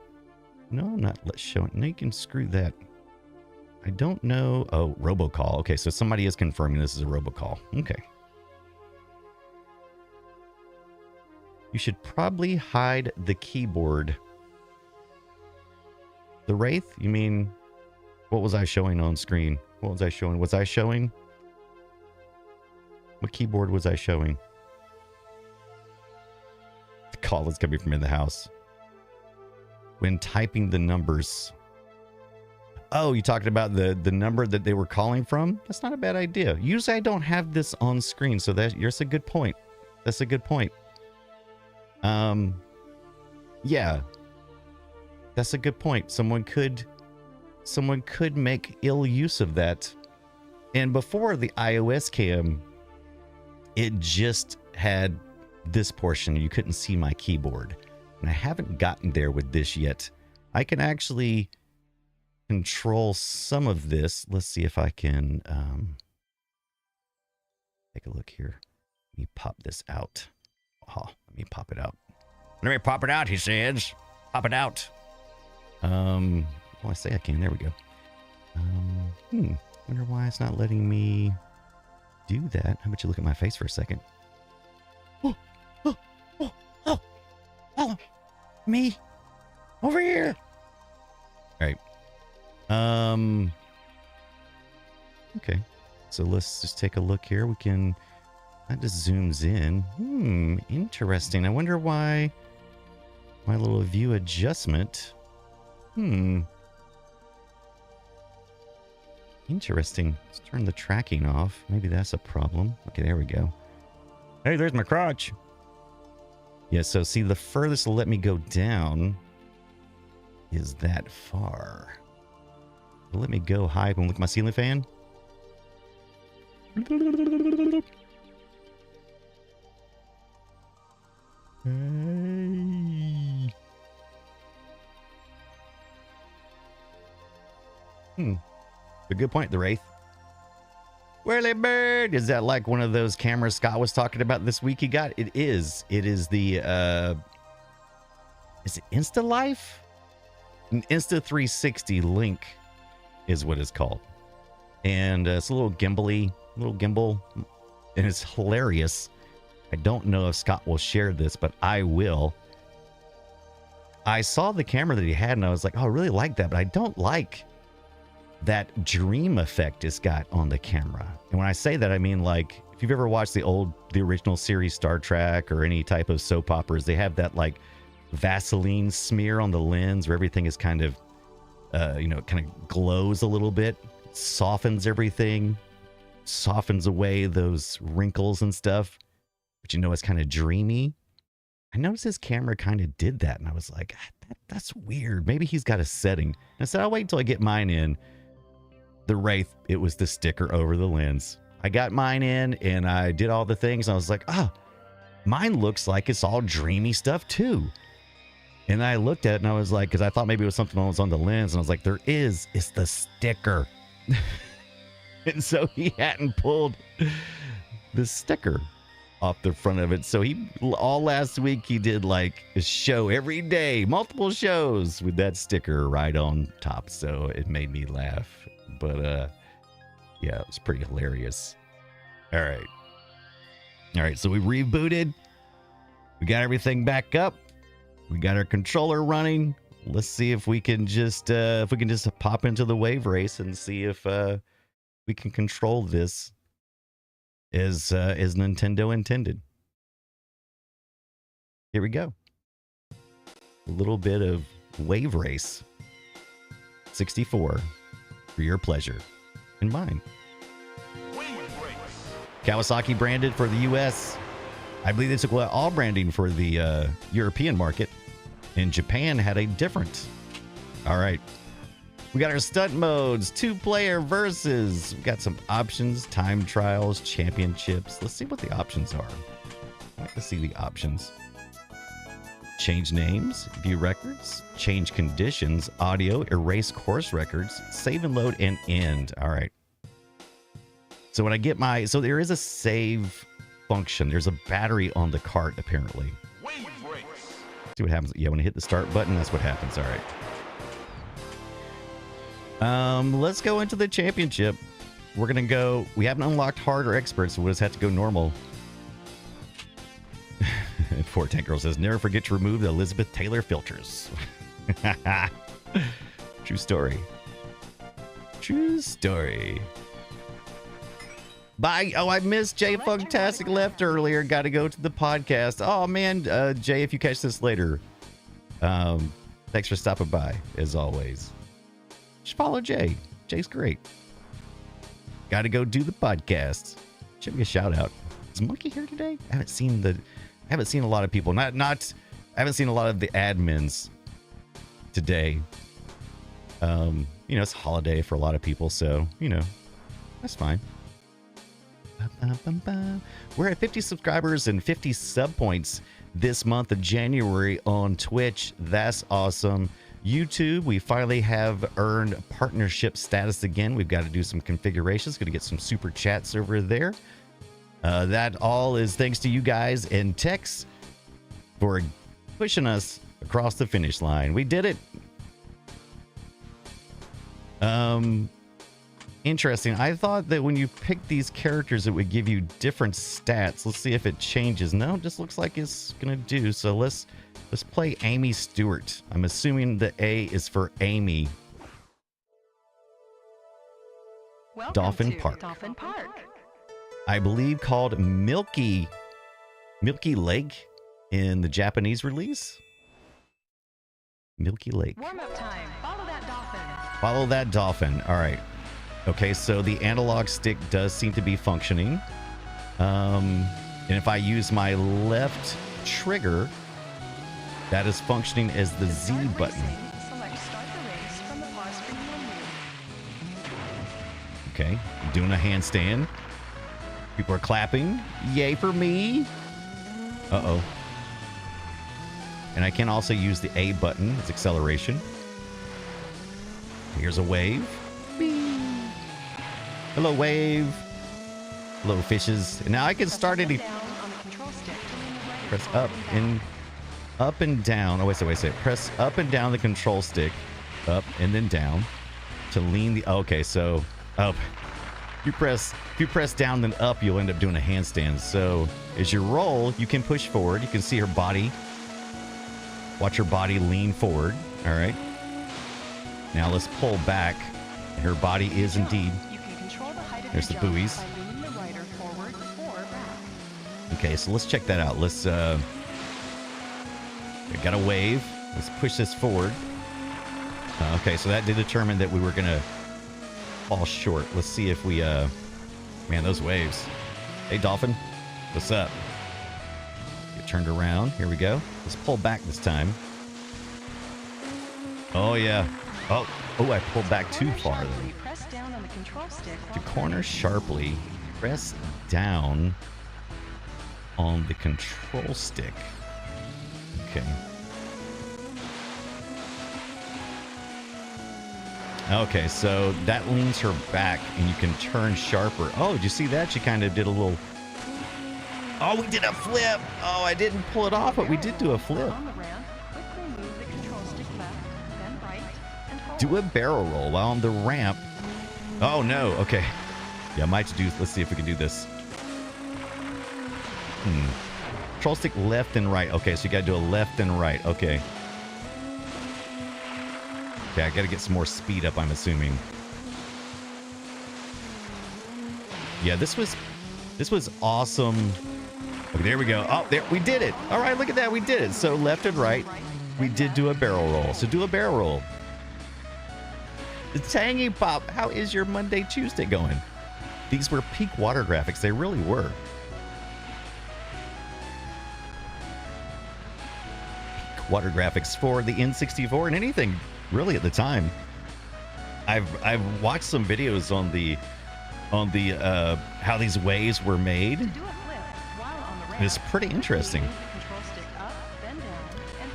No, I'm not showing. No, you can screw that. I don't know. Oh, robocall. Okay, so somebody is confirming this is a robocall. Okay. You should probably hide the keyboard. The Wraith? You mean, what was I showing on screen? What was I showing? Was I showing? What keyboard was I showing? The call is coming from in the house. When typing the numbers. Oh, you talking about the number that they were calling from? That's not a bad idea. Usually I don't have this on screen, so that's a good point. That's a good point. Yeah. That's a good point. Someone could make ill use of that. And before the iOS cam, it just had this portion. You couldn't see my keyboard. And I haven't gotten there with this yet. I can actually control some of this. Let's see if I can take a look here. Let me pop this out. Oh, let me pop it out. Let me pop it out, he says. Pop it out. Well, I say I can. There we go. Wonder why it's not letting me do that. How about you look at my face for a second? Oh, me. Over here. All right. Okay. So let's just take a look here. We can... That just zooms in. Interesting. I wonder why my little view adjustment. Interesting. Let's turn the tracking off. Maybe that's a problem. Okay, there we go. Hey, there's my crotch. Yeah, so see, the furthest it'll let me go down is that far. It'll let me go high and look at my ceiling fan. Hey. A good point, the Wraith. Whirly bird. Is that like one of those cameras Scott was talking about this week he got? It is. It is the is it InstaLife? An Insta360 Link is what it's called. And it's a little gimbal, and it's hilarious. I don't know if Scott will share this, but I will. I saw the camera that he had, and I was like, oh, I really like that, but I don't like that dream effect it's got on the camera. And when I say that, I mean, like, if you've ever watched the original series Star Trek or any type of soap operas, they have that, like, Vaseline smear on the lens where everything is kind of, kind of glows a little bit, softens everything, softens away those wrinkles and stuff. But it's kind of dreamy. I noticed his camera kind of did that, and I was like, that's weird. Maybe he's got a setting. And I said, I'll wait until I get mine in. The Wraith, it was the sticker over the lens. I got mine in, and I did all the things. And I was like, mine looks like it's all dreamy stuff too. And I looked at it, and I was like, because I thought maybe it was something that was on the lens, and I was like, it's the sticker. And so he hadn't pulled the sticker off the front of it. So he, all last week, he did like a show every day, multiple shows with that sticker right on top. So it made me laugh. But yeah, it was pretty hilarious. All right, so we rebooted. We got everything back up. We got our controller running. Let's see if we can just pop into the wave race and see if we can control this as Nintendo intended. Here we go. A little bit of Wave Race 64 for your pleasure and mine. Kawasaki branded for the US. I believe they took all branding for the European market. And Japan had a different. All right. We got our stunt modes, 2-player versus. We got some options, time trials, championships. Let's see what the options are. I'd like to see the options. Change names, view records, change conditions, audio, erase course records, save and load, and end. All right. So when I get so there is a save function. There's a battery on the cart, apparently. See what happens. Yeah, when I hit the start button, that's what happens. All right. Let's go into the championship. We're gonna go. We haven't unlocked hard or expert, so we'll just have to go normal. Fort Tank Girl says, never forget to remove the Elizabeth Taylor filters. True story. True story. Bye. Oh, I missed Jay Funktastic left earlier. Got to go to the podcast. Oh man, Jay, if you catch this later, thanks for stopping by as always. Just follow Jay. Jay's great. Got to go do the podcast. Should be a shout out. Is Monkey here today? I haven't seen a lot of people. I haven't seen a lot of the admins today. It's a holiday for a lot of people, so that's fine. We're at 50 subscribers and 50 sub points this month of January on Twitch. That's awesome. YouTube, we finally have earned partnership status again. We've got to do some configurations. Going to get some super chats over there. That all is thanks to you guys and Tex for pushing us across the finish line. We did it. Interesting. I thought that when you pick these characters, it would give you different stats. Let's see if it changes. No, it just looks like it's gonna do. So let's play Amy Stewart. I'm assuming the A is for Amy. Welcome Dolphin to Park. Dolphin Park. I believe called Milky Lake in the Japanese release. Milky Lake. Warm-up time. Follow that dolphin. Follow that dolphin. All right. Okay, so the analog stick does seem to be functioning. And if I use my left trigger, that is functioning as the Z Start button. racing. Select Start the race from the pause screen menu. Okay, doing a handstand. People are clapping. Yay for me. Uh-oh. And I can also use the A button as acceleration. Here's a wave. Hello, wave. Hello, fishes. And now I can start it. Down on the control stick to lean the right Press forward up and down. Oh, wait. Press up and down the control stick. Up and then down to lean the. Okay, so up. If you press down then up, you'll end up doing a handstand. So as you roll, you can push forward. You can see her body. Watch her body lean forward. All right. Now let's pull back. Her body is indeed. You can control the height of There's your the jump buoys. by leaning the rider forward or back. Okay, so let's check that out. Let's I got a wave. Let's push this forward. Okay, so that did determine that we were gonna fall short. Let's see if we man, those waves. Hey dolphin, what's up? turned around. Here we go. Let's pull back this time. Oh, yeah. Oh, I pulled back too far then. Press down on the control stick To while corner sharply, press down on the control stick. Okay. Okay, so that leans her back and you can turn sharper. Oh, did you see that? She kind of did a little... Oh, we did a flip. Oh, I didn't pull it off, but we did do a flip. on the ramp, quickly move the control stick left, then right, and hold. Do a barrel roll while on the ramp. Oh, no. Okay. Yeah, I might do... Let's see if we can do this. Control stick left and right. Okay, so you got to do a left and right. Okay. Okay, I got to get some more speed up, I'm assuming. Yeah, this was awesome. Okay, there we go. Oh, there, we did it. All right, look at that. We did it. So left and right, we did do a barrel roll. So do a barrel roll. The Tangy Pop, how is your Monday, Tuesday going? These were peak water graphics. They really were. Peak water graphics for the N64 and anything really at the time. I've watched some videos on the how these waves were made. Do a flip while on the ramp. It's pretty interesting. Move the control stick up, then down, and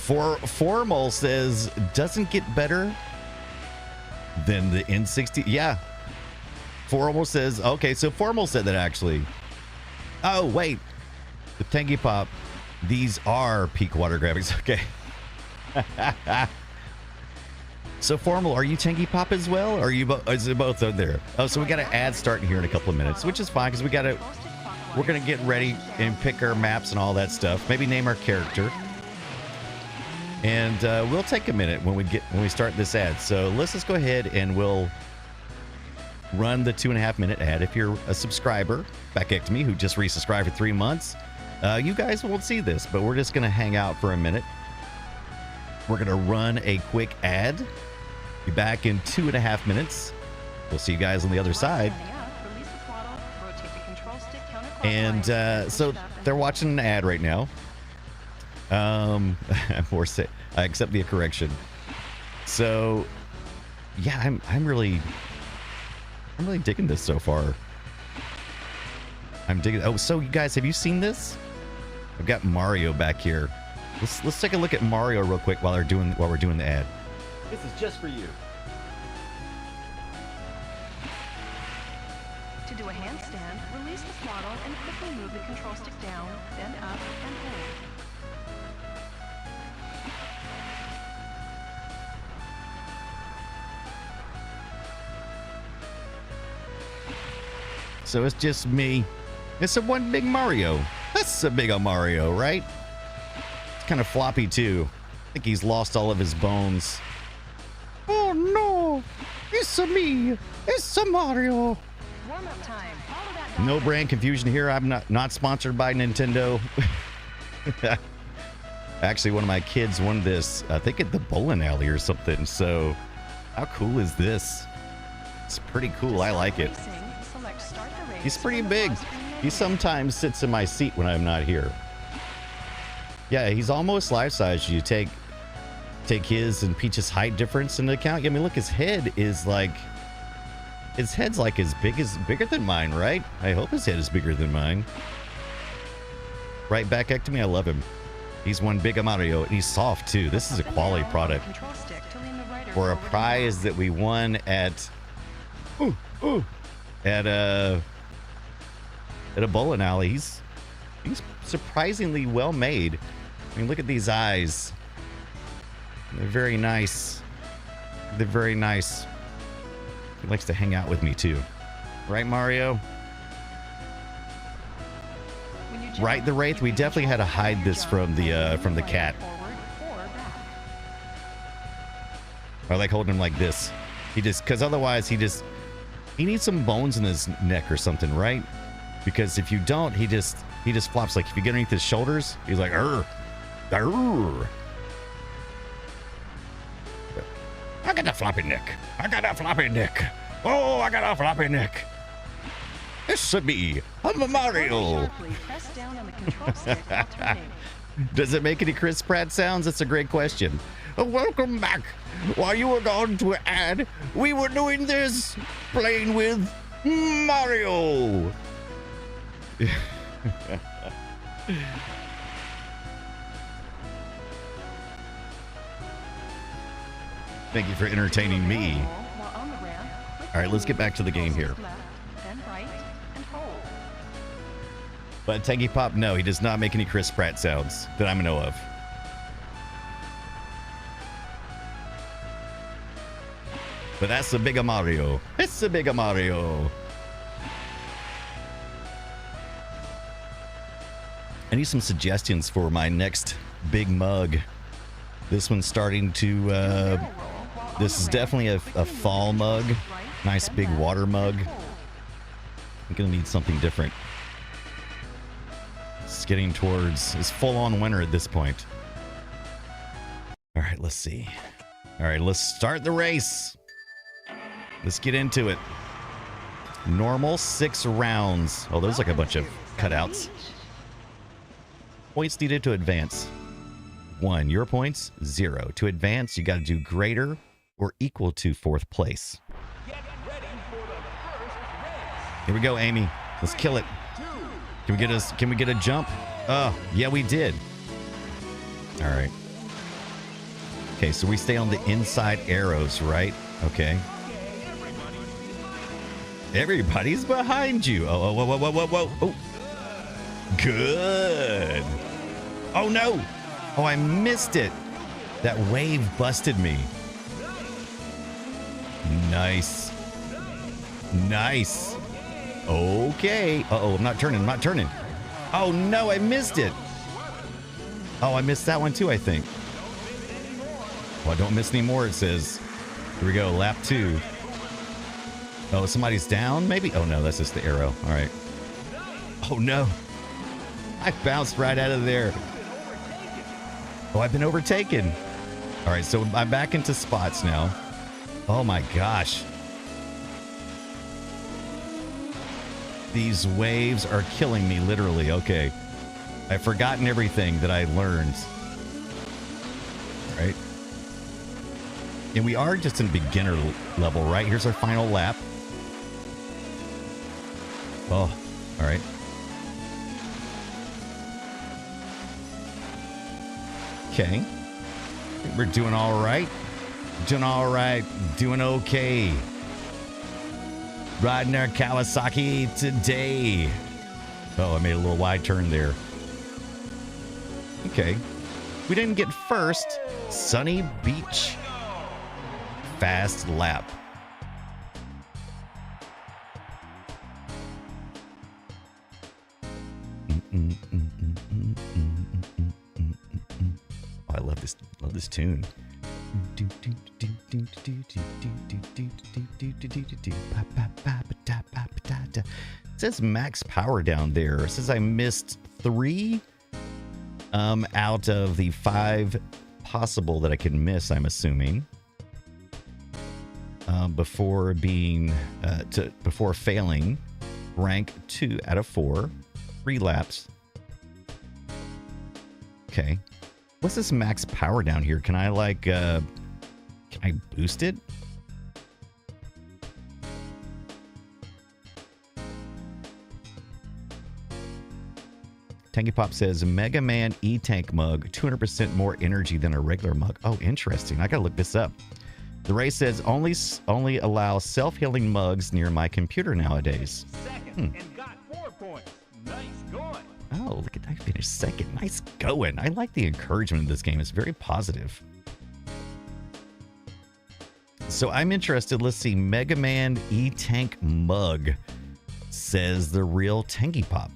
hold. Formal says doesn't get better than the N60. Yeah. Formal says, okay, so Formal said that actually. Oh, wait. The Tangy Pop, these are peak water graphics. Okay. So Formal, are you Tangy Pop as well? Or are you is it both out there? Oh, so we got an ad starting here in a couple of minutes, which is fine because we're gonna get ready and pick our maps and all that stuff. Maybe name our character. And we'll take a minute when we start this ad. So let's just go ahead and we'll run the 2.5 minute ad. If you're a subscriber back to me who just resubscribed for 3 months, you guys won't see this, but we're just gonna hang out for a minute. We're gonna run a quick ad. Be back in 2.5 minutes. We'll see you guys on the other side. And so they're watching an ad right now. I accept the correction. So yeah, I'm really digging this so far. I'm digging. Oh, so you guys, have you seen this? I've got Mario back here. Let's take a look at Mario real quick while we're doing the ad. This is just for you. To do a handstand, release the throttle and quickly move the control stick down, then up, and hold. So it's just me. It's a one big Mario. That's a big Mario, right? It's kind of floppy too. I think he's lost all of his bones. Oh no! It's a me! It's a Mario! Warm-up time. Follow that No dial. brand confusion here. I'm not sponsored by Nintendo. Actually, one of my kids won this, I think at the bowling alley or something. So how cool is this? It's pretty cool. I like it. Racing, select start the race He's pretty from the big. pause screen He sometimes sits in my seat when I'm not here. Yeah, he's almost life-size. You take his and Peach's height difference into account. I mean, look, his head's like bigger than mine, right? I hope his head is bigger than mine. Right back to me. I love him. He's one big Mario, and he's soft too. This is a Up and quality down on the product. control stick to lean the rider For a forward and prize that we won at a bowling alley. He's surprisingly well made. I mean, look at these eyes. They're very nice. They're very nice. He likes to hang out with me too. Right, Mario? When you jump, Right, the Wraith. you We can definitely had to control the hide this jump from by the leaning rider cat. forward or back. I like holding him like this. Because otherwise he needs some bones in his neck or something, right? Because if you don't, he just flops. Like if you get underneath his shoulders, he's like, "Arr, arr." I got a floppy neck. I got a floppy neck. Oh, I got a floppy neck. It's me. I'm Mario. Sharply, press down on the control stick while turning. Does it make any Chris Pratt sounds? That's a great question. Welcome back. While you were gone to an ad, we were doing this, playing with Mario. Thank you for entertaining me. While on the ramp, click All right, let's get back to the game here. left, then right, and hold. But Tangy Pop, no, he does not make any Chris Pratt sounds that I know of. But that's the bigger Mario. It's the bigger Mario. I need some suggestions for my next big mug. This one's starting to, this is definitely a fall mug. Nice big water mug. I'm gonna need something different. It's getting towards, it's full on winter at this point. All right, let's see. All right, let's start the race. Let's get into it. Normal 6 rounds. Oh, there's like a bunch of cutouts. Points needed to advance. 1. Your points, 0. To advance, you got to do greater or equal to 4th place. Get ready for the first race. Here we go, Amy. Let's kill it. 2, Can we get a jump? Oh, yeah, we did. All right. Okay, so we stay on the inside arrows, right? Okay. Everybody's behind you. Oh, whoa, whoa, whoa, whoa, whoa. Oh. Good. Oh, no. Oh, I missed it. That wave busted me. Nice. Nice. Okay. Uh-oh, I'm not turning. Oh, no, I missed it. Oh, I missed that one too, I think. Well, don't miss any more, it says. Here we go, lap 2. Oh, somebody's down, maybe? Oh, no, that's just the arrow. All right. Oh, no. I bounced right out of there. Oh, I've been overtaken. All right, so I'm back into spots now. Oh, my gosh. These waves are killing me, literally. Okay. I've forgotten everything that I learned. All right. And we are just in beginner level, right? Here's our final lap. Oh, all right. Okay. We're doing all right. Doing all right. Doing okay. Riding our Kawasaki today. Oh, I made a little wide turn there. Okay. We didn't get first. Sunny Beach. Fast lap. Oh, I love this tune. It says max power down there. It says I missed 3 out of the 5 possible that I can miss, I'm assuming. Before failing rank 2 out of 4, 3 laps. Okay. What's this max power down here? Can I like, can I boost it? Tanky Pop says Mega Man E-Tank mug, 200% more energy than a regular mug. Oh, interesting. I gotta look this up. The race says only allow self-healing mugs near my computer nowadays. Second and got 4 points. Nice going. Oh, look at that. I finished second. Nice going. I like the encouragement of this game. It's very positive. So I'm interested. Let's see. Mega Man E-Tank mug, says the real Tanky Pop.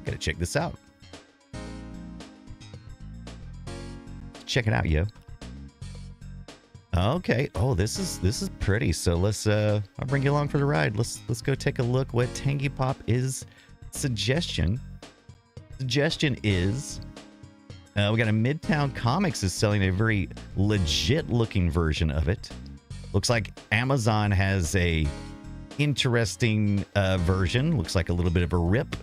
Gotta check this out. Check it out, yo. Okay. Oh, this is pretty. So let's I'll bring you along for the ride. Let's go take a look what Tanky Pop is. Suggestion is we got a Midtown Comics is selling a very legit looking version of it. Looks like Amazon has a interesting version. Looks like a little bit of a rip.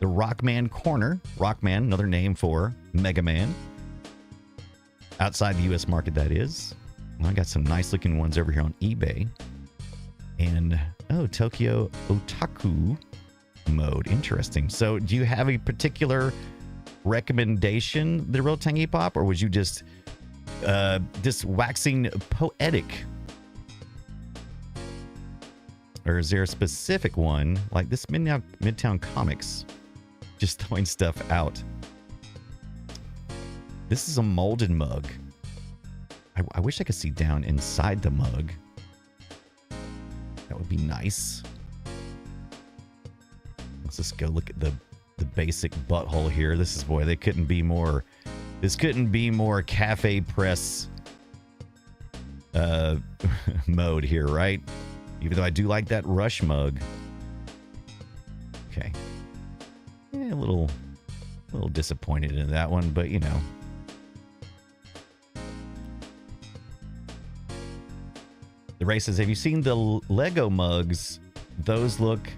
The Rockman Corner. Rockman, another name for Mega Man. Outside the U.S. market, that is. Well, I got some nice looking ones over here on eBay. And, oh, Tokyo Otaku mode. Interesting. So, do you have a particular recommendation, the Real Tangy Pop, or was you just waxing poetic? Or is there a specific one, like this Midtown Comics, just throwing stuff out? This is a molded mug. I wish I could see down inside the mug. That would be nice. Let's just go look at the basic butthole here. This is, boy, they couldn't be more. This couldn't be more cafe press mode here, right? Even though I do like that Rush mug. Okay. Yeah, a little disappointed in that one, but you know. The Ray says, have you seen the Lego mugs? Those look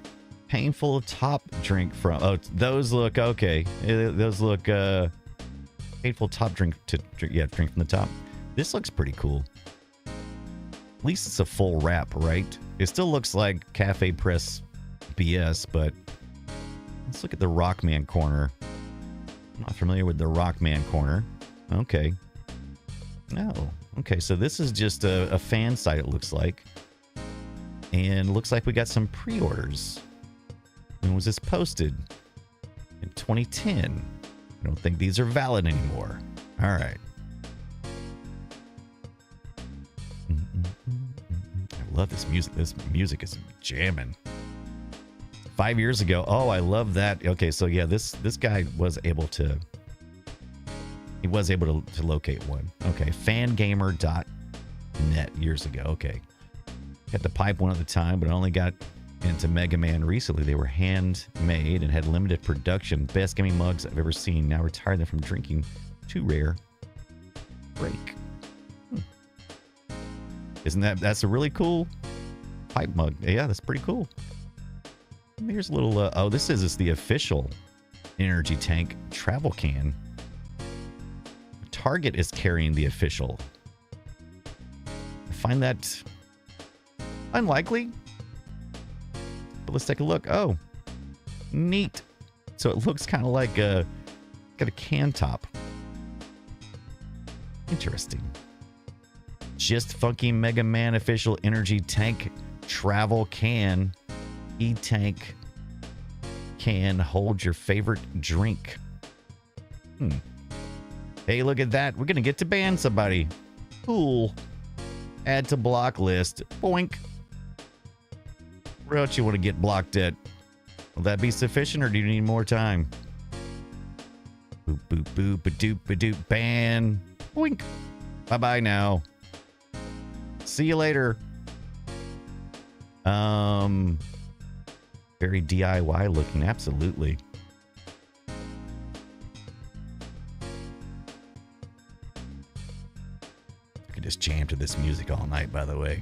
painful top drink from. Oh, those look okay. Those look painful top drink to drink. Yeah, drink from the top. This looks pretty cool. At least it's a full wrap, right? It still looks like Cafe Press BS, but let's look at the Rockman Corner. I'm not familiar with the Rockman Corner. Okay. No. Okay, so this is just a fan site, it looks like. And looks like we got some pre-orders. When was this posted? In 2010. I don't think these are valid anymore. All right. I love this music. This music is jamming. 5 years ago. Oh, I love that. Okay, so yeah, this guy was able to. He was able to locate one. Okay, fangamer.net years ago. Okay, got to pipe one at the time, but I only got into Mega Man recently. They were handmade and had limited production. Best gaming mugs I've ever seen. Now retired them from drinking. Too rare. Break. Isn't that's a really cool pipe mug? Yeah, that's pretty cool. Here's a little. Oh, this is the official energy tank travel can. Target is carrying the official. I find that unlikely. But let's take a look. Oh, neat. So it looks kind of like got a can top. Interesting. Just Funky Mega Man official energy tank travel can. E-tank can hold your favorite drink. Hey, look at that. We're going to get to ban somebody. Cool. Add to block list. Boink. Where else you want to get blocked at? Will that be sufficient or do you need more time? Boop, boop, boop, ba-doop, ba-doop, ban. Boink. Bye-bye now. See you later. Very DIY looking. Absolutely. Just jam to this music all night, by the way.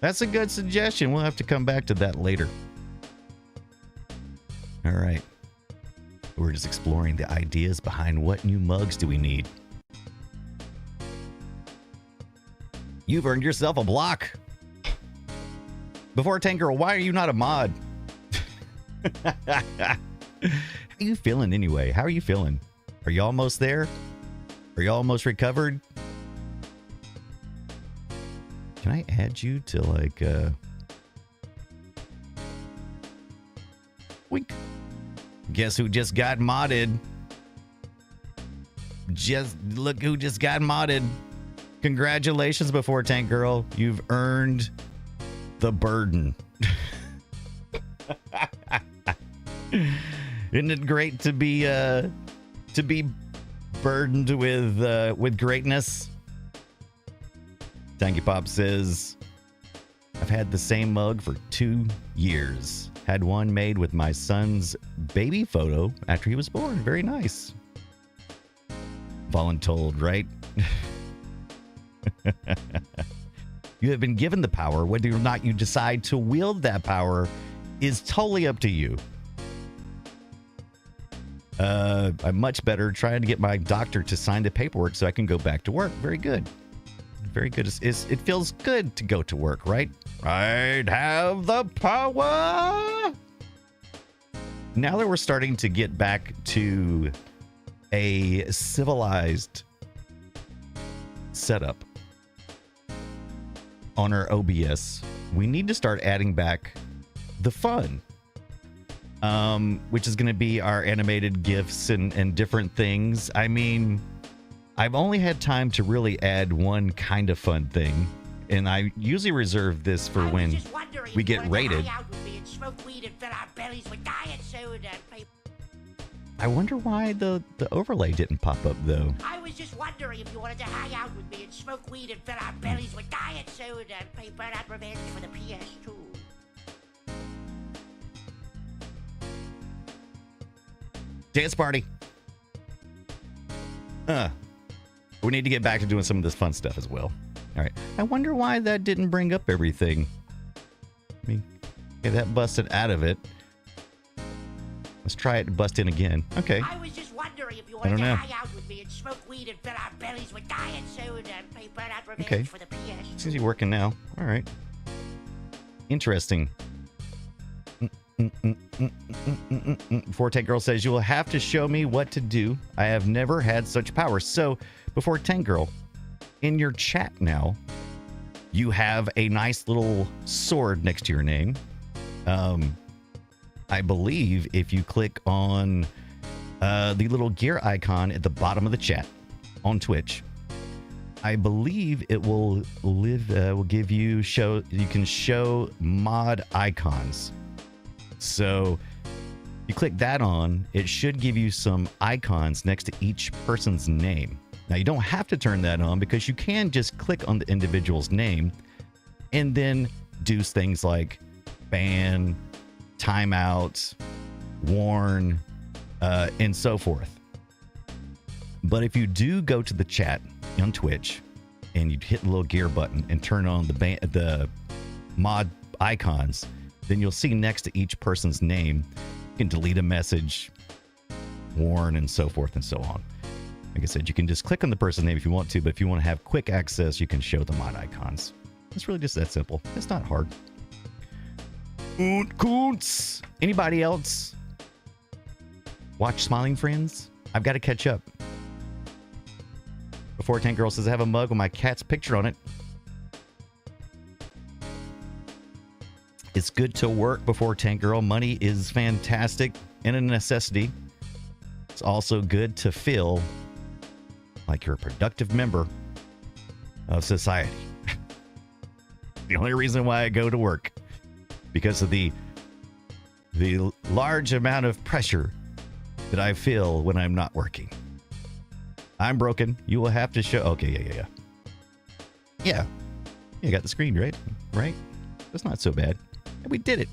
That's a good suggestion. We'll have to come back to that later. All right. We're just exploring the ideas behind what new mugs do we need. You've earned yourself a block. Before Tank Girl, why are you not a mod? How are you feeling anyway? How are you feeling? Are you almost there? Are you almost recovered? Can I add you to like wink? Guess who just got modded? Just look who just got modded. Congratulations, Before Tank Girl. You've earned the burden. Isn't it great to be burdened with greatness? Tangy Pop says, I've had the same mug for 2 years. Had one made with my son's baby photo after he was born. Very nice. Voluntold, right? You have been given the power. Whether or not you decide to wield that power is totally up to you. I'm much better trying to get my doctor to sign the paperwork so I can go back to work. Very good. Very good. It feels good to go to work, right? I have the power. Now that we're starting to get back to a civilized setup on our OBS, we need to start adding back the fun, which is going to be our animated GIFs and different things. I mean, I've only had time to really add one kind of fun thing, and I usually reserve this for when we get rated. I wonder why the overlay didn't pop up, though. I was just wondering if you wanted to hang out with me and smoke weed and fill our bellies with diet soda and play Burnout Revenge for the PS2. Dance party. We need to get back to doing some of this fun stuff as well. All right. I wonder why that didn't bring up everything. I mean, okay, that busted out of it. Let's try it and bust in again. Okay. I was just wondering if you wanted to hang out with me and smoke weed and fill our bellies with diet soda and play Burnout Revenge for the PS2. Seems to be working now. All right. Interesting. Before Tank Girl says, you will have to show me what to do. I have never had such power. So, before Tank Girl, in your chat now, you have a nice little sword next to your name. I believe if you click on the little gear icon at the bottom of the chat on Twitch, I believe it will give you you can show mod icons. So you click that on, it should give you some icons next to each person's name. Now you don't have to turn that on because you can just click on the individual's name and then do things like ban, timeout, warn, and so forth. But if you do go to the chat on Twitch and you hit the little gear button and turn on the mod icons, then you'll see next to each person's name, you can delete a message, warn, and so forth and so on. Like I said, you can just click on the person's name if you want to, but if you want to have quick access, you can show the mod icons. It's really just that simple. It's not hard. Coons. Anybody else watch Smiling Friends? I've got to catch up. Before Tank Girl says, I have a mug with my cat's picture on it. It's good to work before Tank Girl. Money is fantastic and a necessity. It's also good to feel like you're a productive member of society. The only reason why I go to work, because of the large amount of pressure that I feel when I'm not working. I'm broken. You will have to show. Okay, yeah. You got the screen, right? That's not so bad. And we did it.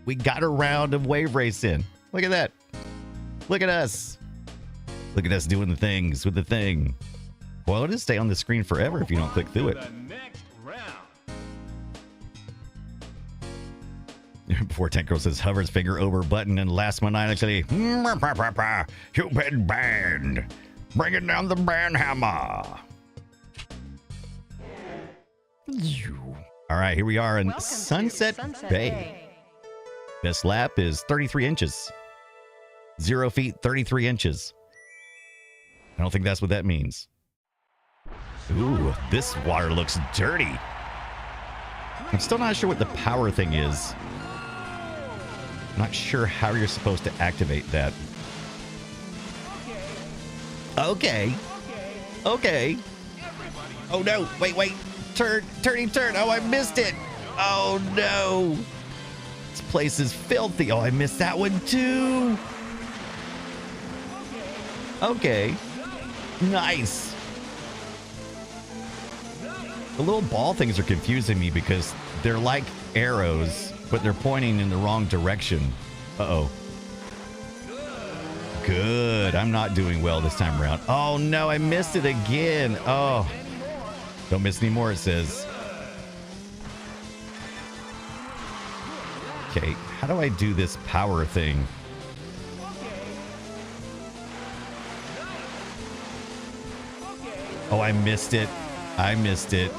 We got a round of wave race in. Look at that. Look at us. Look at us doing the things with the thing. Well, it'll just stay on the screen forever if you don't click through it. Before Tank Girl says, hovers finger over button and last maniacally, you've been banned. Bringing down the ban hammer. All right, here we are in Sunset Bay. Best lap is 33 inches. 0 feet, 33 inches. I don't think that's what that means. Ooh, this water looks dirty. I'm still not sure what the power thing is. Not sure how you're supposed to activate that. Okay. Oh no, wait. Turn. Oh, I missed it. Oh no. This place is filthy. Oh, I missed that one too. Okay. Nice. The little ball things are confusing me because they're like arrows, but they're pointing in the wrong direction. Uh-oh. Good. I'm not doing well this time around. Oh, no. I missed it again. Oh. Don't miss any more, it says. Okay, how do I do this power thing? Oh, I missed it. I missed it.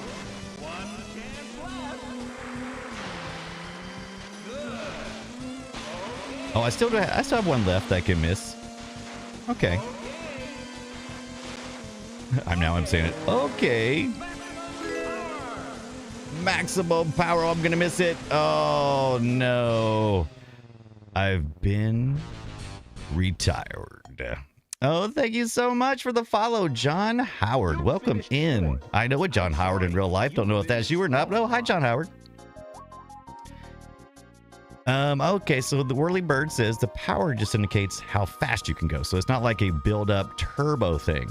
Oh, I still have one left I can miss. Okay. I'm saying it. Okay. Maximum power. I'm gonna miss it. Oh no. I've been retired. Oh, thank you so much for the follow, John Howard. Welcome in. I know a John Howard in real life. Don't know if that's you or not, but oh, hi, John Howard. Okay, so the Whirly Bird says the power just indicates how fast you can go. So it's not like a build-up turbo thing.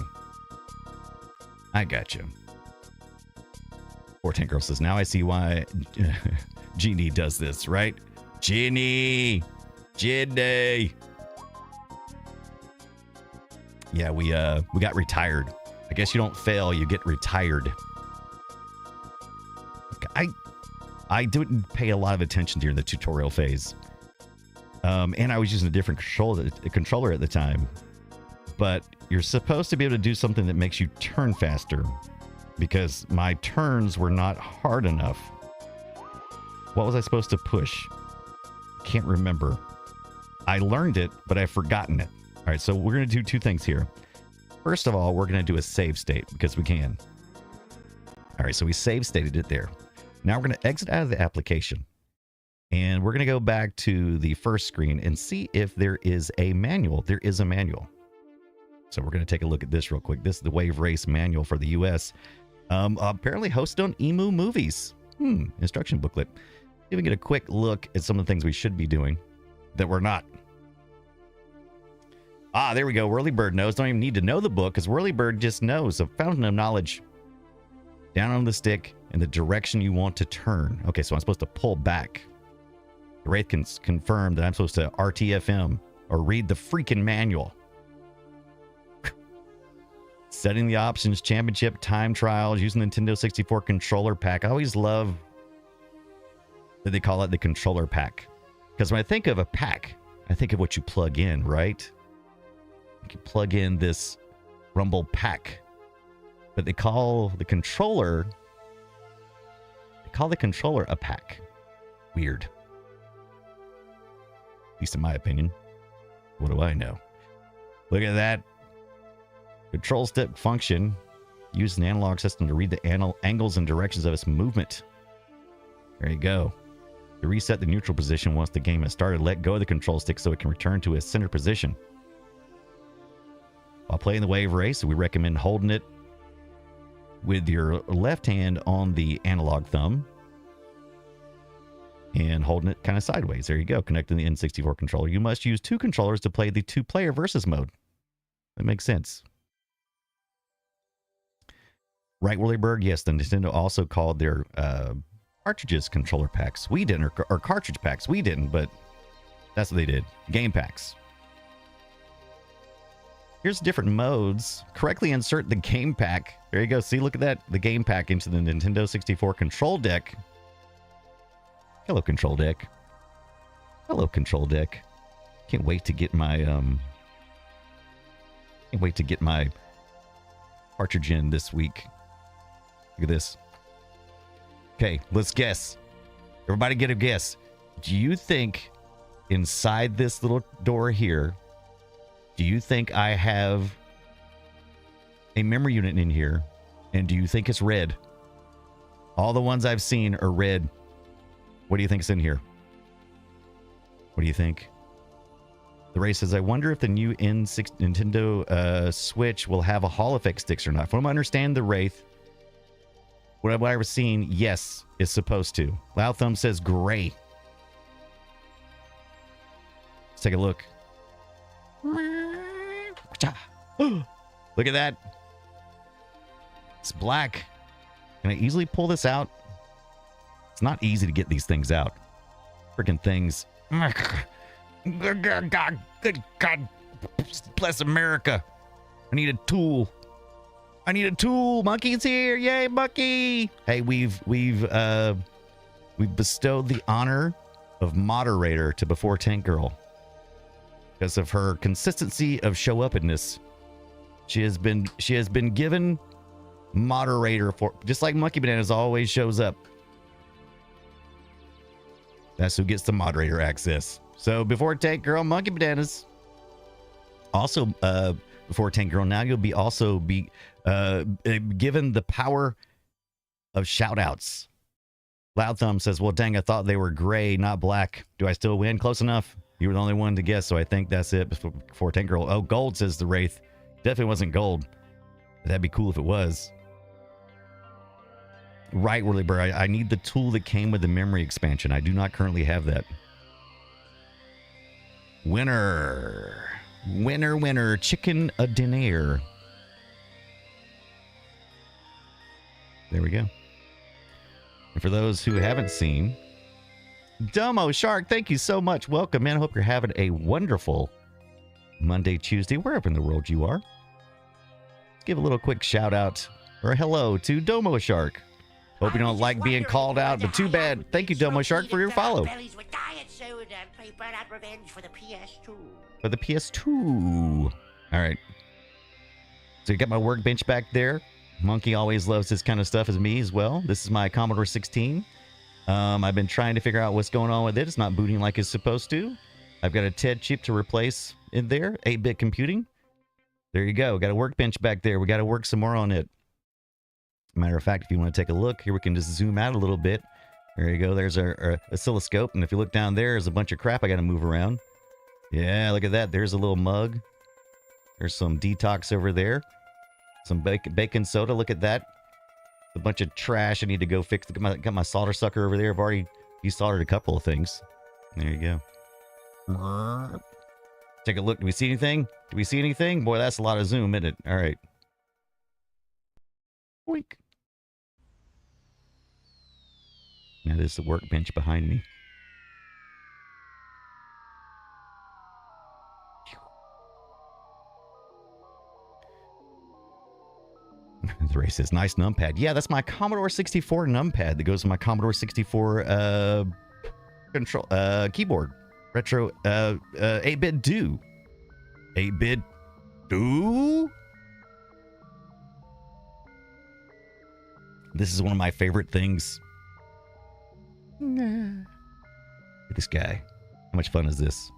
I got you. 410 Girl says, now I see why Genie does this, right? Genie! Yeah, we got retired. I guess you don't fail, you get retired. I didn't pay a lot of attention during the tutorial phase. And I was using a different controller at the time. But you're supposed to be able to do something that makes you turn faster, because my turns were not hard enough. What was I supposed to push? Can't remember. I learned it, but I've forgotten it. All right, so we're going to do two things here. First of all, we're going to do a save state because we can. All right, so we save stated it there. Now we're going to exit out of the application. And we're going to go back to the first screen and see if there is a manual. There is a manual. So we're going to take a look at this real quick. This is the Wave Race manual for the US. Apparently hosted on Emu Movies. Instruction booklet. If we get a quick look at some of the things we should be doing that we're not. Ah, there we go. Whirlybird knows. Don't even need to know the book, because Whirlybird just knows. A fountain of knowledge. Down on the stick in the direction you want to turn. Okay, so I'm supposed to pull back. The Wraith can confirm that I'm supposed to RTFM or read the freaking manual. Setting the options, championship, time trials, using the Nintendo 64 controller pack. I always love that they call it the controller pack. Because when I think of a pack, I think of what you plug in, right? You can plug in this Rumble pack. But they call the controller a pack. Weird. At least in my opinion. What do I know? Look at that. Control stick function. Use an analog system to read the angles and directions of its movement. There you go. To reset the neutral position once the game has started, let go of the control stick so it can return to its center position. While playing the Wave Race, we recommend holding it with your left hand on the analog thumb and holding it kind of sideways. There you go. Connecting the N64 controller. You must use two controllers to play the two-player versus mode. That makes sense. Right, Whirlyberg? Yes, the Nintendo also called their cartridges controller packs. We didn't, or cartridge packs. We didn't, but that's what they did. Game packs. Here's different modes. Correctly insert the game pack. There you go. See, look at that. The game pack into the Nintendo 64 control deck. Hello, control deck. Hello, control deck. Can't wait to get my cartridge in this week. Look at this. Okay, let's guess. Everybody get a guess. Do you think inside this little door here, do you think I have a memory unit in here? And do you think it's red? All the ones I've seen are red. What do you think's in here? What do you think? The Ray says, I wonder if the new Nintendo Switch will have a Hall effect sticks or not. From what I understand, the Wraith, what I've ever seen, yes, is supposed to. Loud Thumb says gray. Let's take a look. Look at that. It's black. Can I easily pull this out? It's not easy to get these things out. Freaking things. Good God. Bless America. I need a tool. I need a tool. Monkey's here. Yay, Monkey. Hey, we've bestowed the honor of moderator to Before Tank Girl because of her consistency of show uppedness. She has been given moderator for, just like Monkey Bananas always shows up. That's who gets the moderator access. So Before Tank Girl, Monkey Bananas. Also, Before Tank Girl, now you'll also be given the power of shout outs. Loud Thumb says, well, dang, I thought they were gray, not black. Do I still win? Close enough. You were the only one to guess, so I think that's it. Before Tank Girl. Oh, gold, says the Wraith. Definitely wasn't gold. That'd be cool if it was. Right, Whirly Bird. I need the tool that came with the memory expansion. I do not currently have that. Winner. Winner, winner. Chicken a dinner. There we go. And for those who haven't seen, Domo Shark, thank you so much. Welcome, man. I hope you're having a wonderful Monday, Tuesday, wherever in the world you are. Let's give a little quick shout out or hello to Domo Shark. Hope you don't like being called out, but too bad. Thank you, Domo Shark, for your follow. For the PS2. For the PS2. All right. So you got my workbench back there. Monkey always loves this kind of stuff as me as well. This is my Commodore 16. I've been trying to figure out what's going on with it. It's not booting like it's supposed to. I've got a TED chip to replace in there. 8-bit computing. There you go. Got a workbench back there. We got to work some more on it. Matter of fact, if you want to take a look, here we can just zoom out a little bit. There you go. There's our oscilloscope. And if you look down there, there's a bunch of crap I got to move around. Yeah, look at that. There's a little mug. There's some detox over there. Some bacon soda. Look at that. A bunch of trash I need to go fix. Got my solder sucker over there. I've already desoldered a couple of things. There you go. Take a look. Do we see anything? Do we see anything? Boy, that's a lot of zoom, isn't it? All right. Boink. That is the workbench behind me. The Ray says, nice numpad. Yeah, that's my Commodore 64 numpad that goes with my Commodore 64 control keyboard. Retro 8-bit do. 8-bit do? This is one of my favorite things. Look at this guy. How much fun is this?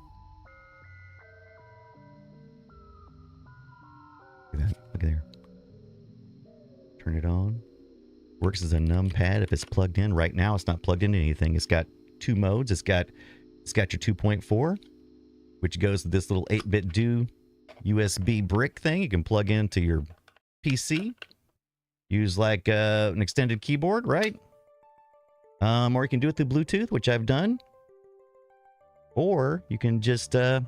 Look at that. Look there. Turn it on. Works as a numpad if it's plugged in. Right now, it's not plugged into anything. It's got two modes. It's got your 2.4, which goes to this little 8-bit do USB brick thing. You can plug into your PC. Use like an extended keyboard, right? Or you can do it through Bluetooth, which I've done. Or you can just, if you're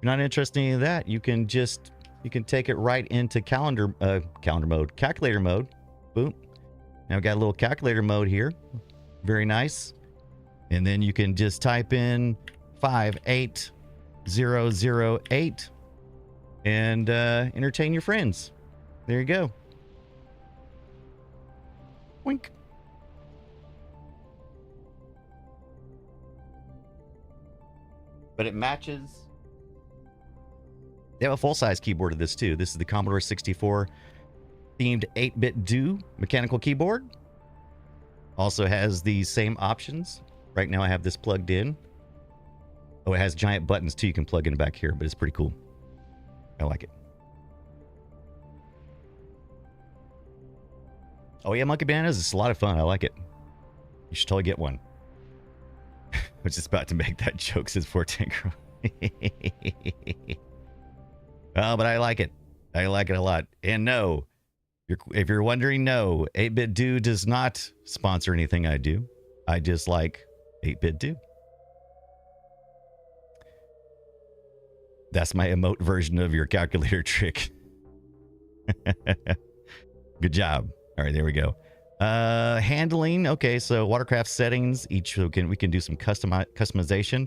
not interested in any of that, you can take it right into calendar mode. Boom. Now I've got a little calculator mode here. Very nice. And then you can just type in 58008 and entertain your friends. There you go. Wink. But it matches. They have a full-size keyboard of this too. This is the Commodore 64 themed 8-bit do mechanical keyboard. Also has the same options. Right now I have this plugged in. Oh, it has giant buttons too you can plug in back here, but it's pretty cool. I like it. Oh yeah, Monkey Bananas, it's a lot of fun. I like it. You should totally get one. I was just about to make that joke, says 14 Girl. Oh, but I like it. I like it a lot. And no, if you're wondering, no, 8-bit do does not sponsor anything I do. I just like 8-bit do. That's my emote version of your calculator trick. Good job. All right, there we go. Handling. Okay, so watercraft settings. We can do some customization.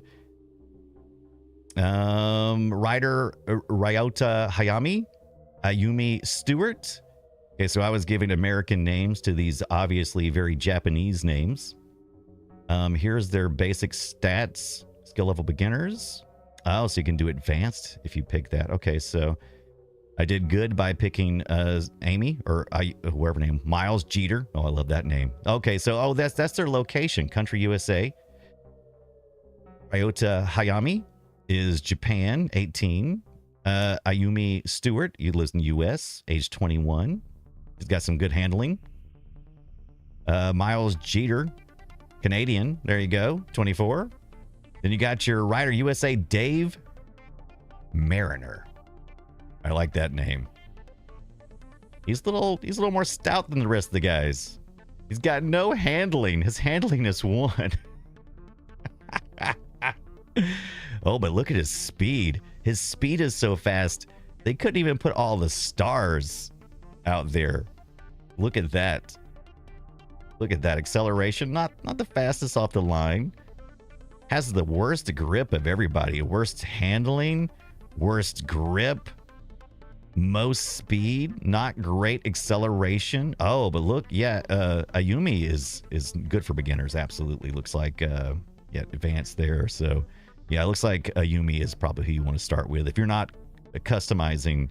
Ryota Hayami, Ayumi Stewart, Okay, so I was giving American names to these obviously very Japanese names. Here's their basic stats. Skill level beginners. Oh, so you can do advanced if you pick that. Okay, so I did good by picking Amy or whoever name Miles Jeter. Oh, I love that name. Okay, so that's their location, Country USA. Ryota Hayami is Japan, 18. Ayumi Stewart, he lives in the US, age 21. He's got some good handling. Miles Jeter, Canadian. There you go, 24. Then you got your Rider USA, Dave Mariner. I like that name. He's a little more stout than the rest of the guys. He's got no handling. His handling is 1. Oh, but look at his speed. His speed is so fast. They couldn't even put all the stars out there. Look at that. Look at that acceleration. Not the fastest off the line. Has the worst grip of everybody. Worst handling, worst grip, most speed, not great acceleration. Oh, but look, yeah, Ayumi is good for beginners. Absolutely. Looks like yeah, advanced there. So yeah, it looks like Ayumi is probably who you want to start with. If you're not customizing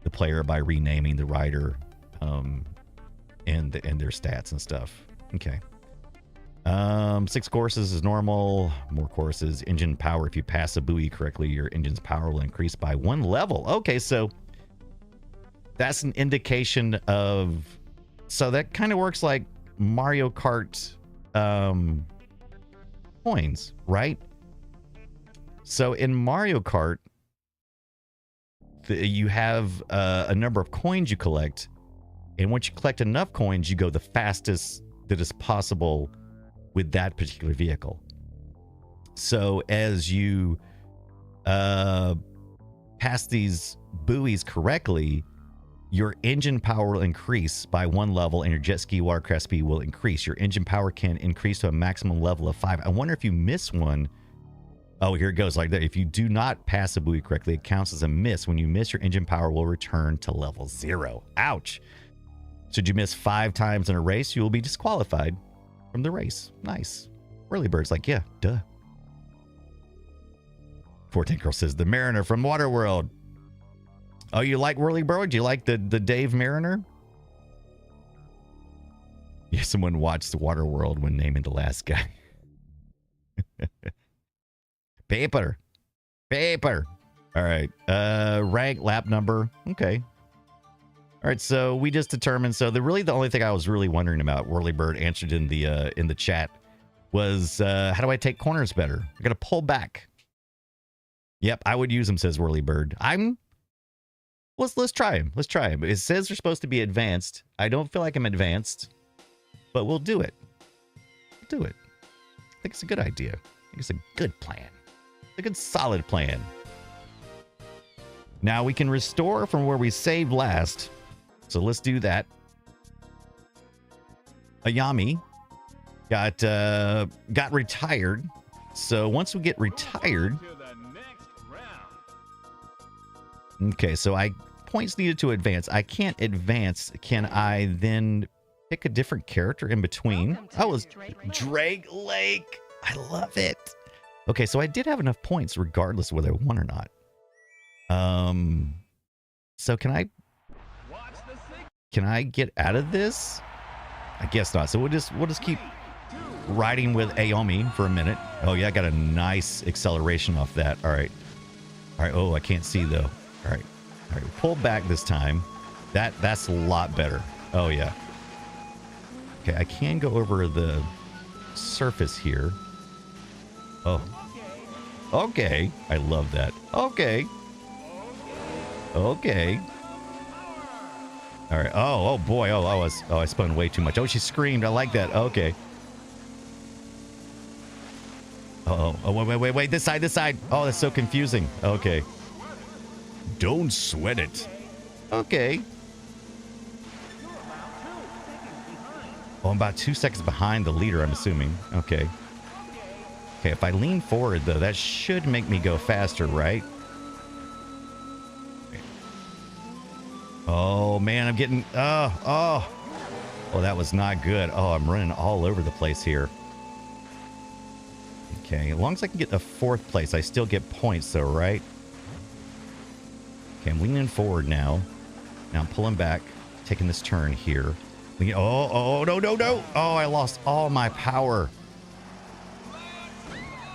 the player by renaming the rider and their stats and stuff. Okay. 6 courses is normal. More courses. Engine power. If you pass a buoy correctly, your engine's power will increase by 1 level. Okay, so that's an indication of... So that kind of works like Mario Kart coins, right? So in Mario Kart, you have a number of coins you collect. And once you collect enough coins, you go the fastest that is possible with that particular vehicle. So as you pass these buoys correctly, your engine power will increase by 1 level and your jet ski watercraft speed will increase. Your engine power can increase to a maximum level of 5. I wonder if you miss one. Oh, here it goes like that. If you do not pass a buoy correctly, it counts as a miss. When you miss, your engine power will return to level 0. Ouch. Should you miss 5 times in a race, you will be disqualified from the race. Nice. Whirlybird's like, yeah, duh. 14 Girl says, the Mariner from Waterworld. Oh, you like Whirlybird? Do you like the Dave Mariner? Yeah, someone watched the Waterworld when naming the last guy. Paper. All right. Rank, lap number. Okay. All right, so we just determined. So the only thing I was really wondering about, Whirlybird answered in the chat, was how do I take corners better? I got to pull back. Yep, I would use them, says Whirlybird. Let's try him. Let's try him. It says they're supposed to be advanced. I don't feel like I'm advanced, but we'll do it. We'll do it. I think it's a good idea. I think it's a good plan. A good solid plan. Now we can restore from where we saved last. So let's do that. Ayami got retired. So once we get retired. Okay, so points needed to advance. I can't advance. Can I then pick a different character in between? Oh, it's Drake Lake. I love it. Okay, so I did have enough points regardless of whether I won or not. So can I get out of this? I guess not. So we'll just keep riding with Ayumi for a minute. Oh yeah, I got a nice acceleration off that. All right. Oh, I can't see though. All right. Pull back this time. That's a lot better. Oh yeah. Okay, I can go over the surface here. Oh. Okay. I love that. Okay. All right. Oh boy. I spun way too much. Oh, she screamed. I like that. Okay. Oh, wait. This side. Oh, that's so confusing. Okay. Don't sweat it. Okay. Oh, I'm about 2 seconds behind the leader, I'm assuming. Okay. Okay, if I lean forward, though, that should make me go faster, right? Oh, man, I'm getting... Oh, that was not good. Oh, I'm running all over the place here. Okay, as long as I can get the 4th place, I still get points, though, right? Okay, I'm leaning forward now. Now I'm pulling back, taking this turn here. Oh, no. Oh, I lost all my power.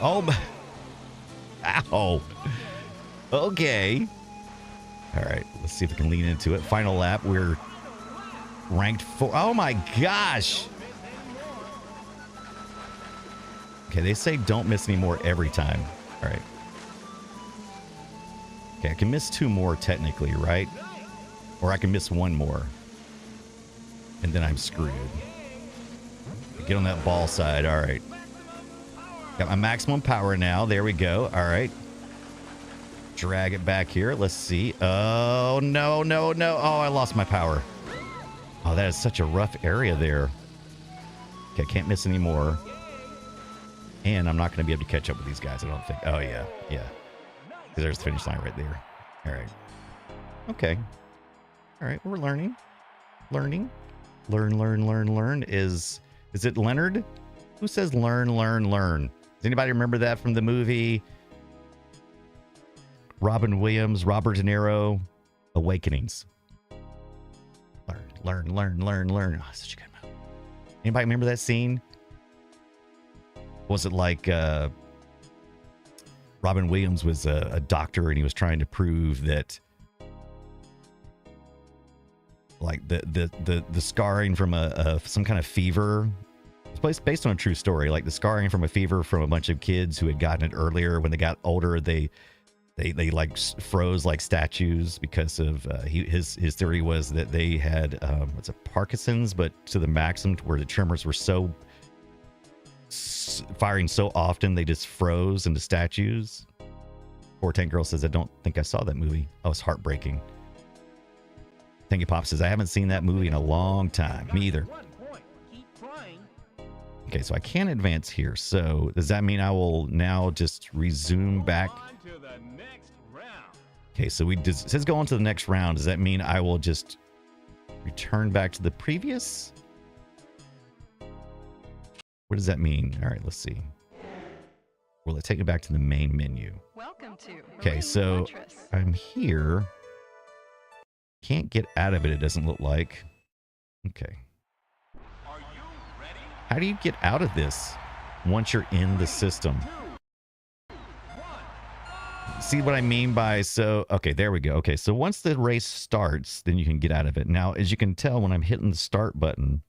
Oh, ow. Okay. All right, let's see if we can lean into it. Final lap, we're ranked 4. Oh, my gosh. Okay, they say don't miss any more every time. All right. Okay, I can miss 2 more technically, right? Or I can miss 1 more. And then I'm screwed. Get on that ball side. All right. Got my maximum power now. There we go. All right. Drag it back here. Let's see. Oh, no. Oh, I lost my power. Oh, that is such a rough area there. Okay, can't miss any more. And I'm not going to be able to catch up with these guys, I don't think. Oh, yeah. Because there's the finish line right there. All right. Okay. All right, we're learning. Learn. Is it Leonard? Who says learn? Does anybody remember that from the movie Robin Williams, Robert De Niro, Awakenings? Learn. Oh, such a good movie. Anybody remember that scene? Was it like Robin Williams was a doctor and he was trying to prove that like the scarring from some kind of fever, it's based on a true story, like the scarring from a fever from a bunch of kids who had gotten it earlier. When they got older, they like froze like statues because of his theory was that they had Parkinson's, but to the maximum where the tremors were so firing so often they just froze into statues. Poor Tank Girl says, I don't think I saw that movie. Oh, it's heartbreaking. Tanky Pop says, I haven't seen that movie in a long time. Me either. Okay, so I can't advance here. So does that mean I will now just resume back? Okay, so it says go on to the next round. Does that mean I will just return back to the previous? What does that mean? All right, let's see. Will it take me back to the main menu? Welcome to Okay, so I'm here. Can't get out of it, it doesn't look like. Okay. How do you get out of this once you're in the system? See what I mean by, so, okay, there we go. Okay, so once the race starts, then you can get out of it. Now, as you can tell, when I'm hitting the start button,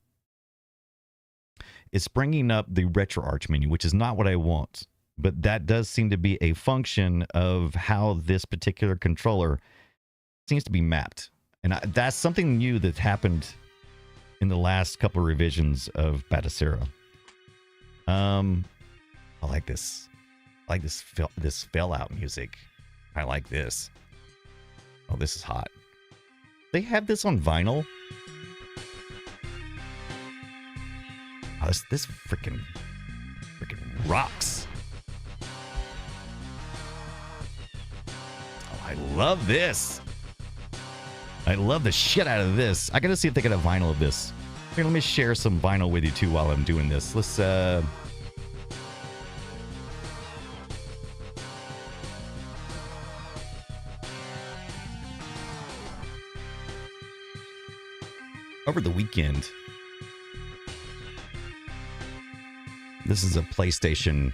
it's bringing up the RetroArch menu, which is not what I want. But that does seem to be a function of how this particular controller seems to be mapped. And that's something new that happened in the last couple of revisions of Batocera. I like this. I like this fill out music. I like this. Oh, this is hot. They have this on vinyl. Oh, this freaking rocks. Oh, I love this. I love the shit out of this. I gotta see if they got a vinyl of this. Here, let me share some vinyl with you too while I'm doing this. Let's over the weekend, this is a PlayStation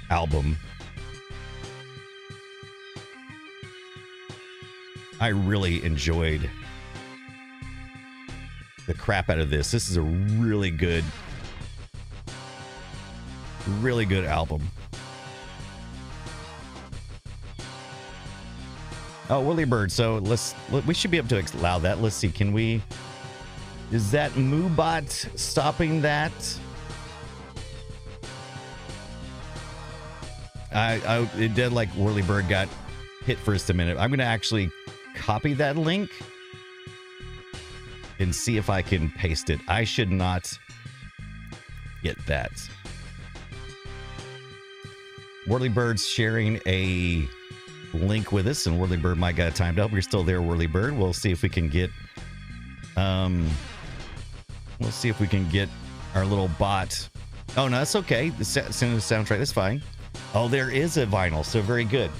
album. I really enjoyed the crap out of this. This is a really good album. Oh, Willy Bird. So we should be able to allow that. Let's see. Can we? Is that Moobot stopping that? It did like Whirly Bird got hit for just a minute. I'm going to actually copy that link and see if I can paste it. I should not get that. Whirly Bird's sharing a Link with us, and Whirly Bird might got it timed up. You're still there, Whirly Bird. We'll see if we can get our little bot. Oh no, that's okay. Send the soundtrack. That's fine. Oh, there is a vinyl, so very good.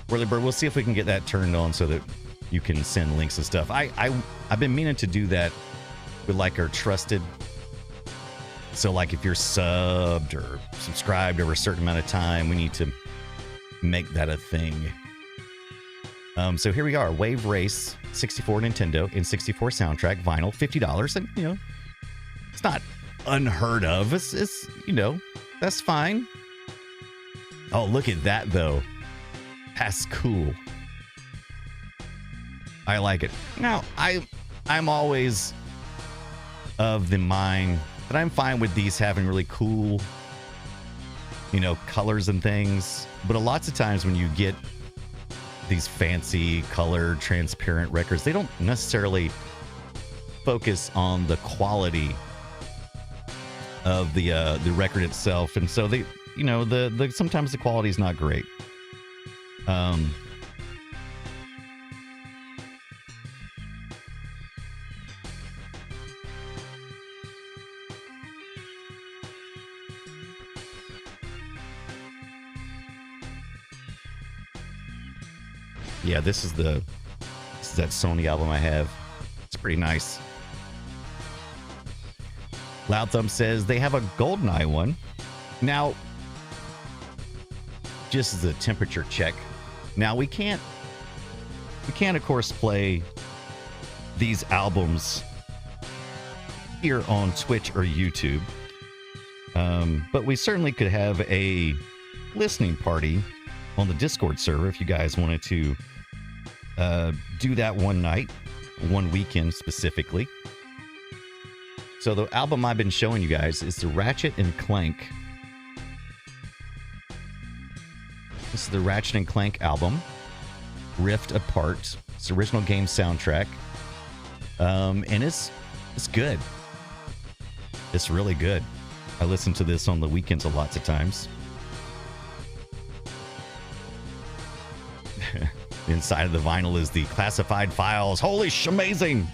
Whirly Bird, we'll see if we can get that turned on so that you can send links and stuff. I've been meaning to do that with like our trusted. So like if you're subbed or subscribed over a certain amount of time, we need to make that a thing. So here we are, Wave Race 64 Nintendo N64 soundtrack vinyl, $50, and you know, it's not unheard of. It's you know, that's fine. Oh, look at that though. That's cool. I like it. Now, I'm always of the mind that I'm fine with these having really cool, you know, colors and things. But a lots of times when you get these fancy colored transparent records, they don't necessarily focus on the quality of the record itself, and so they, you know, the sometimes the quality is not great. Yeah, this is that Sony album I have. It's pretty nice. Loud Thumb says they have a GoldenEye one. Now, just as a temperature check. Now we can't of course play these albums here on Twitch or YouTube. But we certainly could have a listening party on the Discord server if you guys wanted to do that one night, one weekend specifically. So the album I've been showing you guys is the Ratchet and Clank. This is the Ratchet and Clank album, Rift Apart. It's the original game soundtrack, and it's good. It's really good. I listen to this on the weekends lots of times. Inside of the vinyl is the classified files. Holy amazing!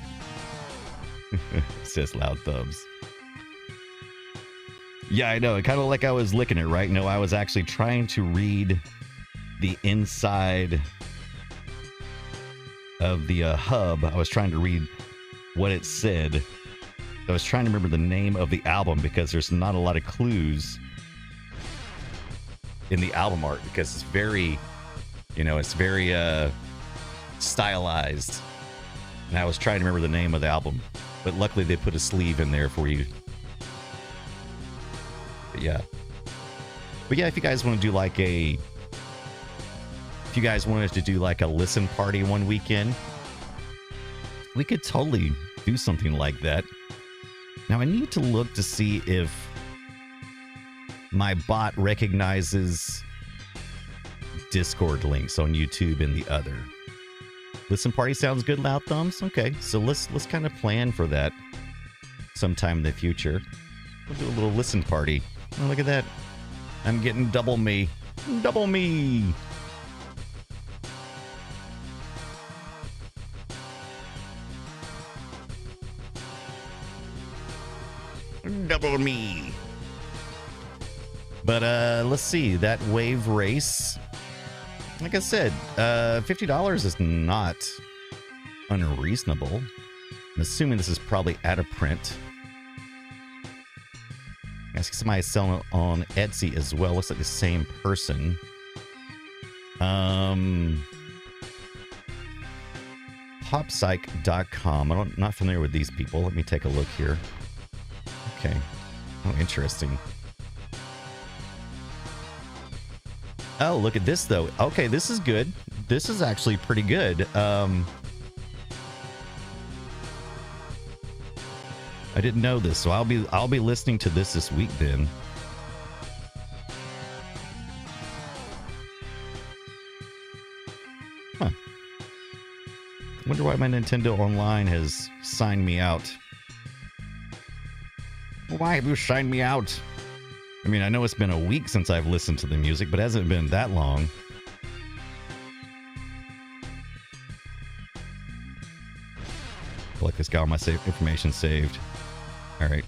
Says Loud Thumbs. Yeah, I know. It kind of like I was licking it, right? No, I was actually trying to read the inside of the hub. I was trying to read what it said. I was trying to remember the name of the album because there's not a lot of clues in the album art because it's very, you know, it's very stylized. And I was trying to remember the name of the album, but luckily they put a sleeve in there for you. But yeah. But yeah, if you guys want to do like if you guys wanted to do like a listen party one weekend, we could totally do something like that. Now I need to look to see if my bot recognizes Discord links on YouTube and the other. Listen party sounds good, Loud Thumbs? Okay, so let's kind of plan for that sometime in the future. We'll do a little listen party. Oh, look at that. I'm getting double me. Double me! Double me! But let's see, that Wave Race, like I said, $50 is not unreasonable. I'm assuming this is probably out of print. I see somebody selling it on Etsy as well. Looks like the same person. Popsych.com. I'm not familiar with these people. Let me take a look here. Okay. Oh, interesting. Oh, look at this though. Okay, this is good. This is actually pretty good. I didn't know this, so I'll be listening to this week then. Huh. Wonder why my Nintendo Online has signed me out. Why have you signed me out? I mean, I know it's been a week since I've listened to the music, but it hasn't been that long. It's got all my information saved. All right.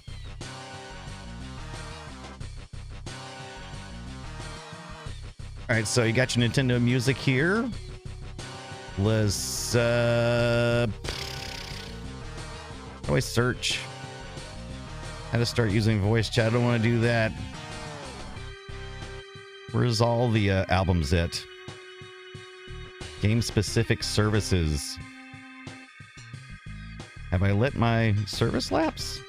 All right, so you got your Nintendo Music here. Let's how do I search? How to start using voice chat? I don't want to do that. Where's all the albums at? Game specific services. Have I let my service lapse?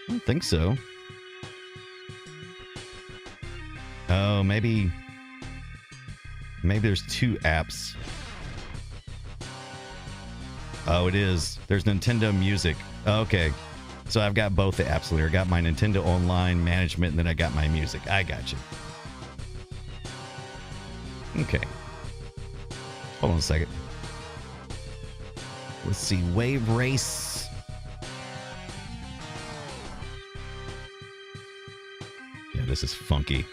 I don't think so. Oh, maybe there's two apps. Oh, it is. There's Nintendo Music. Okay. So I've got both the apps there. I got my Nintendo Online Management, and then I got my music. I got you. Okay. Hold on a second. Let's see. Wave Race. Yeah, this is funky.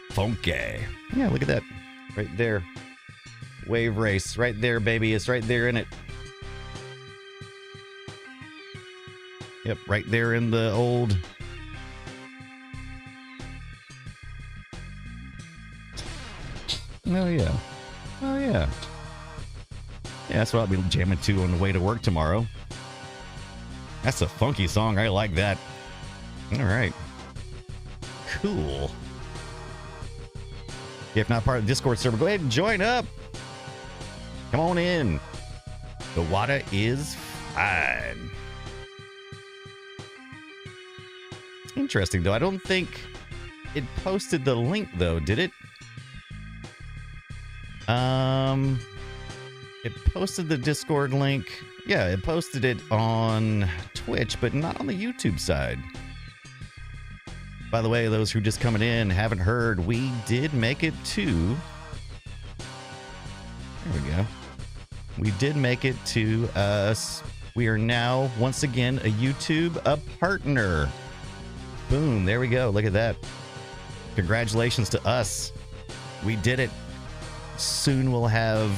Funky. Yeah, look at that. Right there. Wave Race. Right there, baby. It's right there in it. Yep, right there in the old... Oh, yeah. Oh, yeah. Yeah, that's what I'll be jamming to on the way to work tomorrow. That's a funky song. I like that. All right. Cool. If not part of the Discord server, go ahead and join up. Come on in. The water is fine. Interesting, though. I don't think it posted the link, though, did it? It posted the Discord link. Yeah, it posted it on Twitch, but not on the YouTube side. By the way, those who just coming in haven't heard, we did make it to... There we go. We did make it to us. We are now, once again, a YouTube partner. Boom, there we go. Look at that. Congratulations to us. We did it. Soon we'll have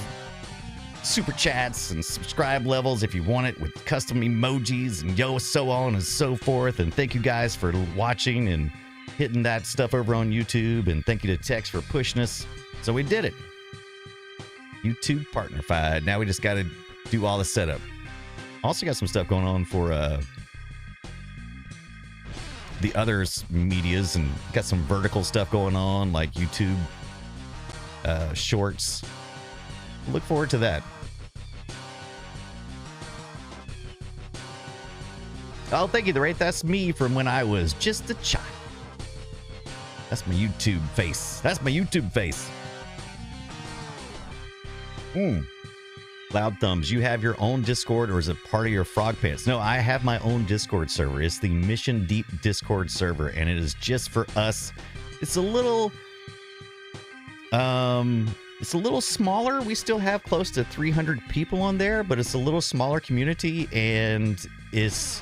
super chats and subscribe levels if you want it, with custom emojis and so on and so forth. And thank you guys for watching and hitting that stuff over on YouTube. And thank you to Tex for pushing us. So we did it. YouTube partnerfied. Now we just got to do all the setup. Also got some stuff going on for the others medias, and got some vertical stuff going on like YouTube shorts. Look forward to that. Oh, thank you, The Wraith. That's me from when I was just a child. That's my YouTube face. That's my YouTube face. Loud Thumbs, you have your own Discord, or is it part of your Frog Pants? No, I have my own Discord server. It's the Mission Deep Discord server, and it is just for us. It's a little smaller. We still have close to 300 people on there, but it's a little smaller community, and it's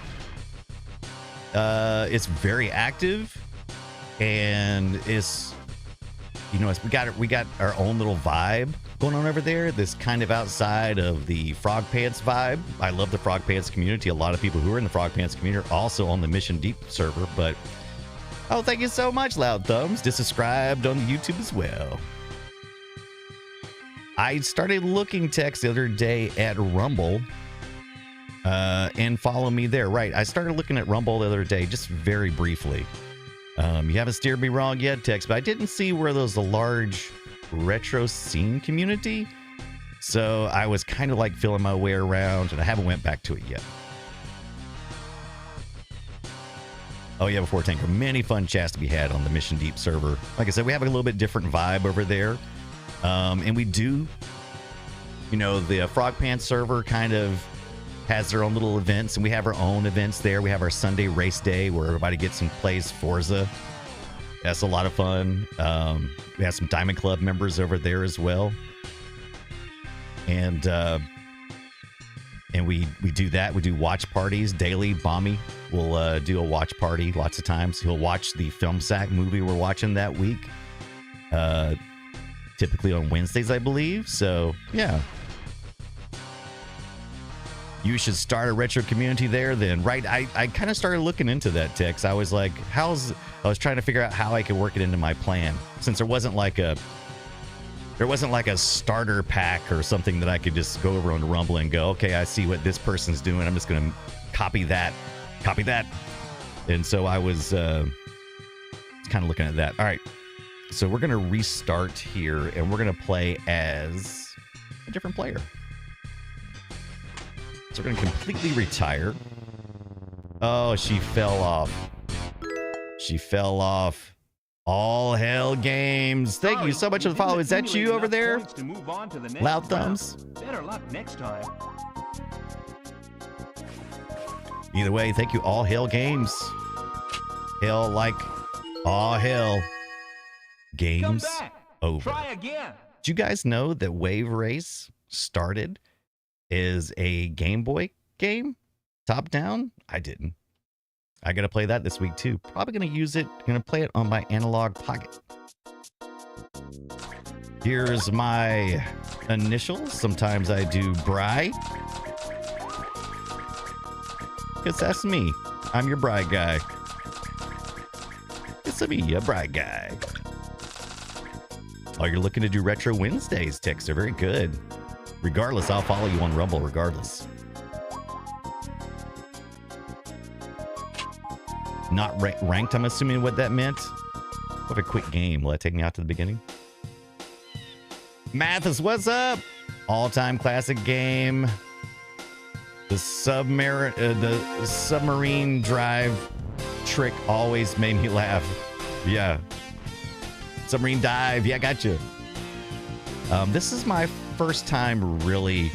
very active, and it's, you know, we got our own little vibe going on over there. This kind of outside of the Frog Pants vibe. I love the Frog Pants community. A lot of people who are in the Frog Pants community are also on the Mission Deep server, but oh, thank you so much, Loud Thumbs. Just subscribed on YouTube as well. I started looking, Text, the other day at Rumble, and follow me there. Right, I started looking at Rumble the other day, just very briefly. You haven't steered me wrong yet, Text, but I didn't see where there's a large retro scene community. So I was kind of like feeling my way around, and I haven't went back to it yet. Oh yeah, before Tanker, many fun chats to be had on the Mission Deep server. Like I said, we have a little bit different vibe over there. And we do, you know, the Frog Pants server kind of has their own little events, and we have our own events there. We have our Sunday race day where everybody gets and plays Forza. That's a lot of fun. We have some Diamond Club members over there as well. And we do that. We do watch parties daily. Bommy will do a watch party lots of times. He'll watch the Film Sack movie we're watching that week. Typically on Wednesdays, I believe. So, yeah. you should start a retro community there then, right? I kind of started looking into that, Tex. I was like, I was trying to figure out how I could work it into my plan, since there wasn't like a starter pack or something that I could just go over on Rumble and go, okay, I see what this person's doing. I'm just going to copy that. And so I was kind of looking at that. All right. So we're going to restart here, and we're going to play as a different player. So we're going to completely retire. Oh, she fell off. She fell off. All Hell Games. Thank you so much for the follow. Is that you over there? Loud thumbs. Better luck next time. Either way, thank you, All Hell Games. Hell like all hell. Games over. Try again. Did you guys know that Wave Race started as a Game Boy game? Top down? I didn't. I got to play that this week too. Probably going to use it. Going to play it on my Analog Pocket. Here's my initials. Sometimes I do Bri. Because that's me. I'm your Bri guy. It's me, a Bri guy. Oh, you're looking to do Retro Wednesdays, Tex. They're very good. Regardless, I'll follow you on Rumble regardless. Not ranked, I'm assuming what that meant. What a quick game. Will that take me out to the beginning? Mathis, what's up? All-time classic game. The submarine drive trick always made me laugh. Yeah. Submarine dive. Yeah, gotcha. This is my first time really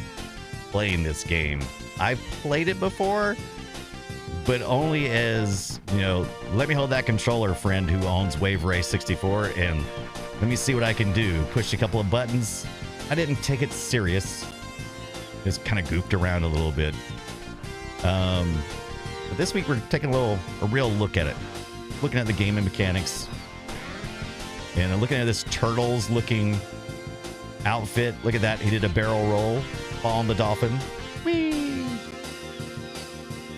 playing this game. I've played it before, but only as, you know, let me hold that controller, friend who owns Wave Race 64, and let me see what I can do. Push a couple of buttons. I didn't take it serious. Just kind of goofed around a little bit. But this week we're taking a real look at it. Looking at the game and mechanics. And looking at this Turtles looking outfit. Look at that. He did a barrel roll. Following the dolphin. Whee!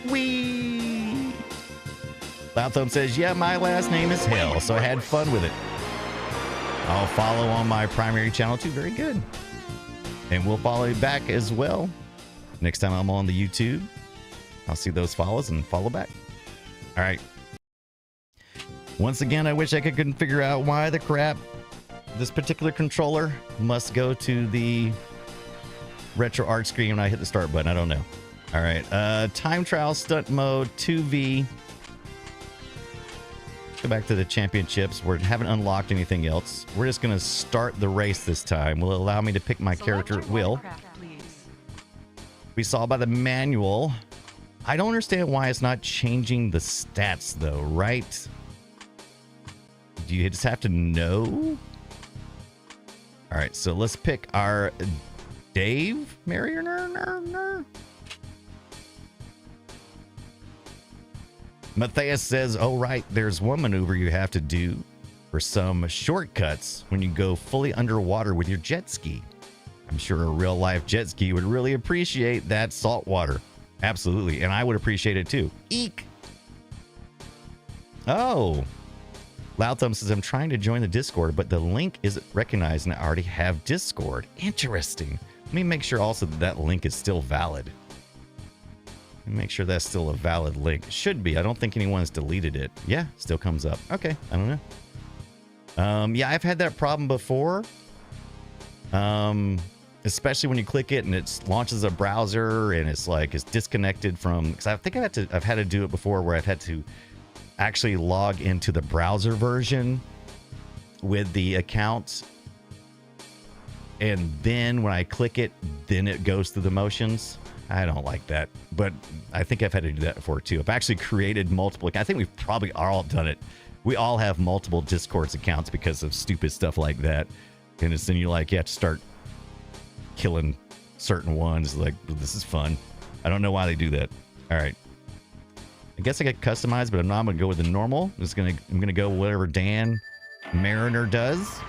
Whee! Loud Thumb says, yeah, my last name is Hell, so I had fun with it. I'll follow on my primary channel too. Very good. And we'll follow you back as well. Next time I'm on the YouTube, I'll see those follows and follow back. All right. Once again, I wish I could figure out why the crap this particular controller must go to the retro art screen when I hit the start button. I don't know. All right. Time trial stunt mode 2V. Go back to the championships. We haven't unlocked anything else. We're just going to start the race this time. Will it allow me to pick my character? It will. We saw by the manual. I don't understand why it's not changing the stats though, right? Do you just have to know? All right, so let's pick our Dave Mariner. Matthias says, oh, right, there's one maneuver you have to do for some shortcuts when you go fully underwater with your jet ski. I'm sure a real life jet ski would really appreciate that salt water. Absolutely, and I would appreciate it too. Eek! Oh. Loud Thumb says, I'm trying to join the Discord, but the link isn't recognized and I already have Discord. Interesting. Let me make sure also that link is still valid. Let me make sure that's still a valid link. It should be. I don't think anyone's deleted it. Yeah, still comes up. Okay, I don't know. Yeah, I've had that problem before. Especially when you click it and it launches a browser and it's like it's disconnected from, because I think I've had to do it before where I've had to actually log into the browser version with the account, and then when I click it, then it goes through the motions. I don't like that, but I think I've had to do that before too. I've actually created multiple. I think we've probably all done it. We all have multiple Discord accounts because of stupid stuff like that, and it's then you have to start killing certain ones. Like, this is fun. I don't know why they do that. All right. I guess I get customized, but I'm not going to go with the normal. I'm gonna go whatever Dan Mariner does.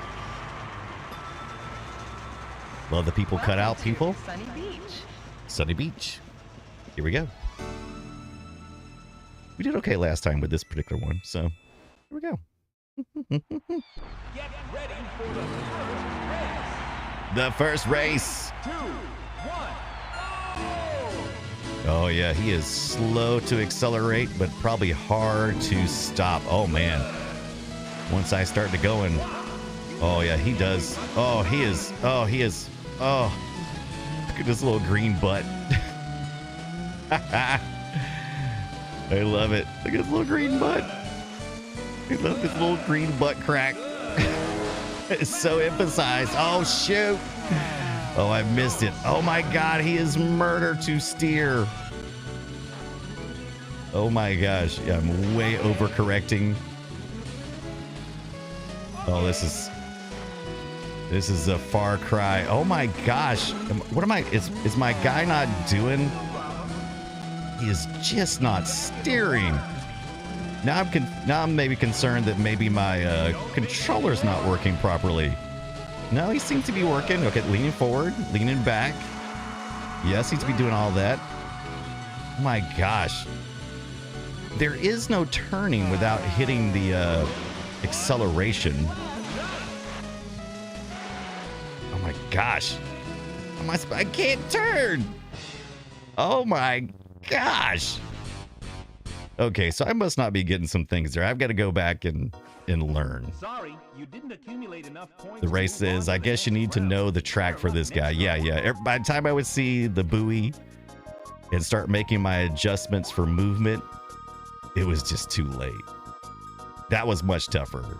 Love the people cut out people. Sunny Beach. Sunny Beach. Here we go. We did okay last time with this particular one, so here we go. Get ready for the first race. The first race. 2, 1, go! Oh, yeah, he is slow to accelerate, but probably hard to stop. Oh, man. Once I start to go and... Oh, yeah, he does. Oh, he is. Oh, he is. Oh, look at this little green butt. I love it. Look at his little green butt. I love this little green butt crack. It's so emphasized. Oh, shoot. Oh, I missed it. Oh, my God. He is murder to steer. Oh, my gosh. Yeah, I'm way overcorrecting. Oh, this is a far cry. Oh, my gosh. What am I? Is my guy not doing? He is just not steering. Now I'm maybe concerned that maybe my controller's not working properly. No, he seems to be working. Okay, leaning forward, leaning back. Yes, seems to be doing all that. Oh my gosh. There is no turning without hitting the acceleration. Oh my gosh. I can't turn. Oh my gosh. Okay, so I must not be getting some things there. I've got to go back and learn. Sorry, you didn't accumulate enough points. The race says, I guess you need to know the track for this guy. Yeah. By the time I would see the buoy and start making my adjustments for movement, it was just too late. That was much tougher.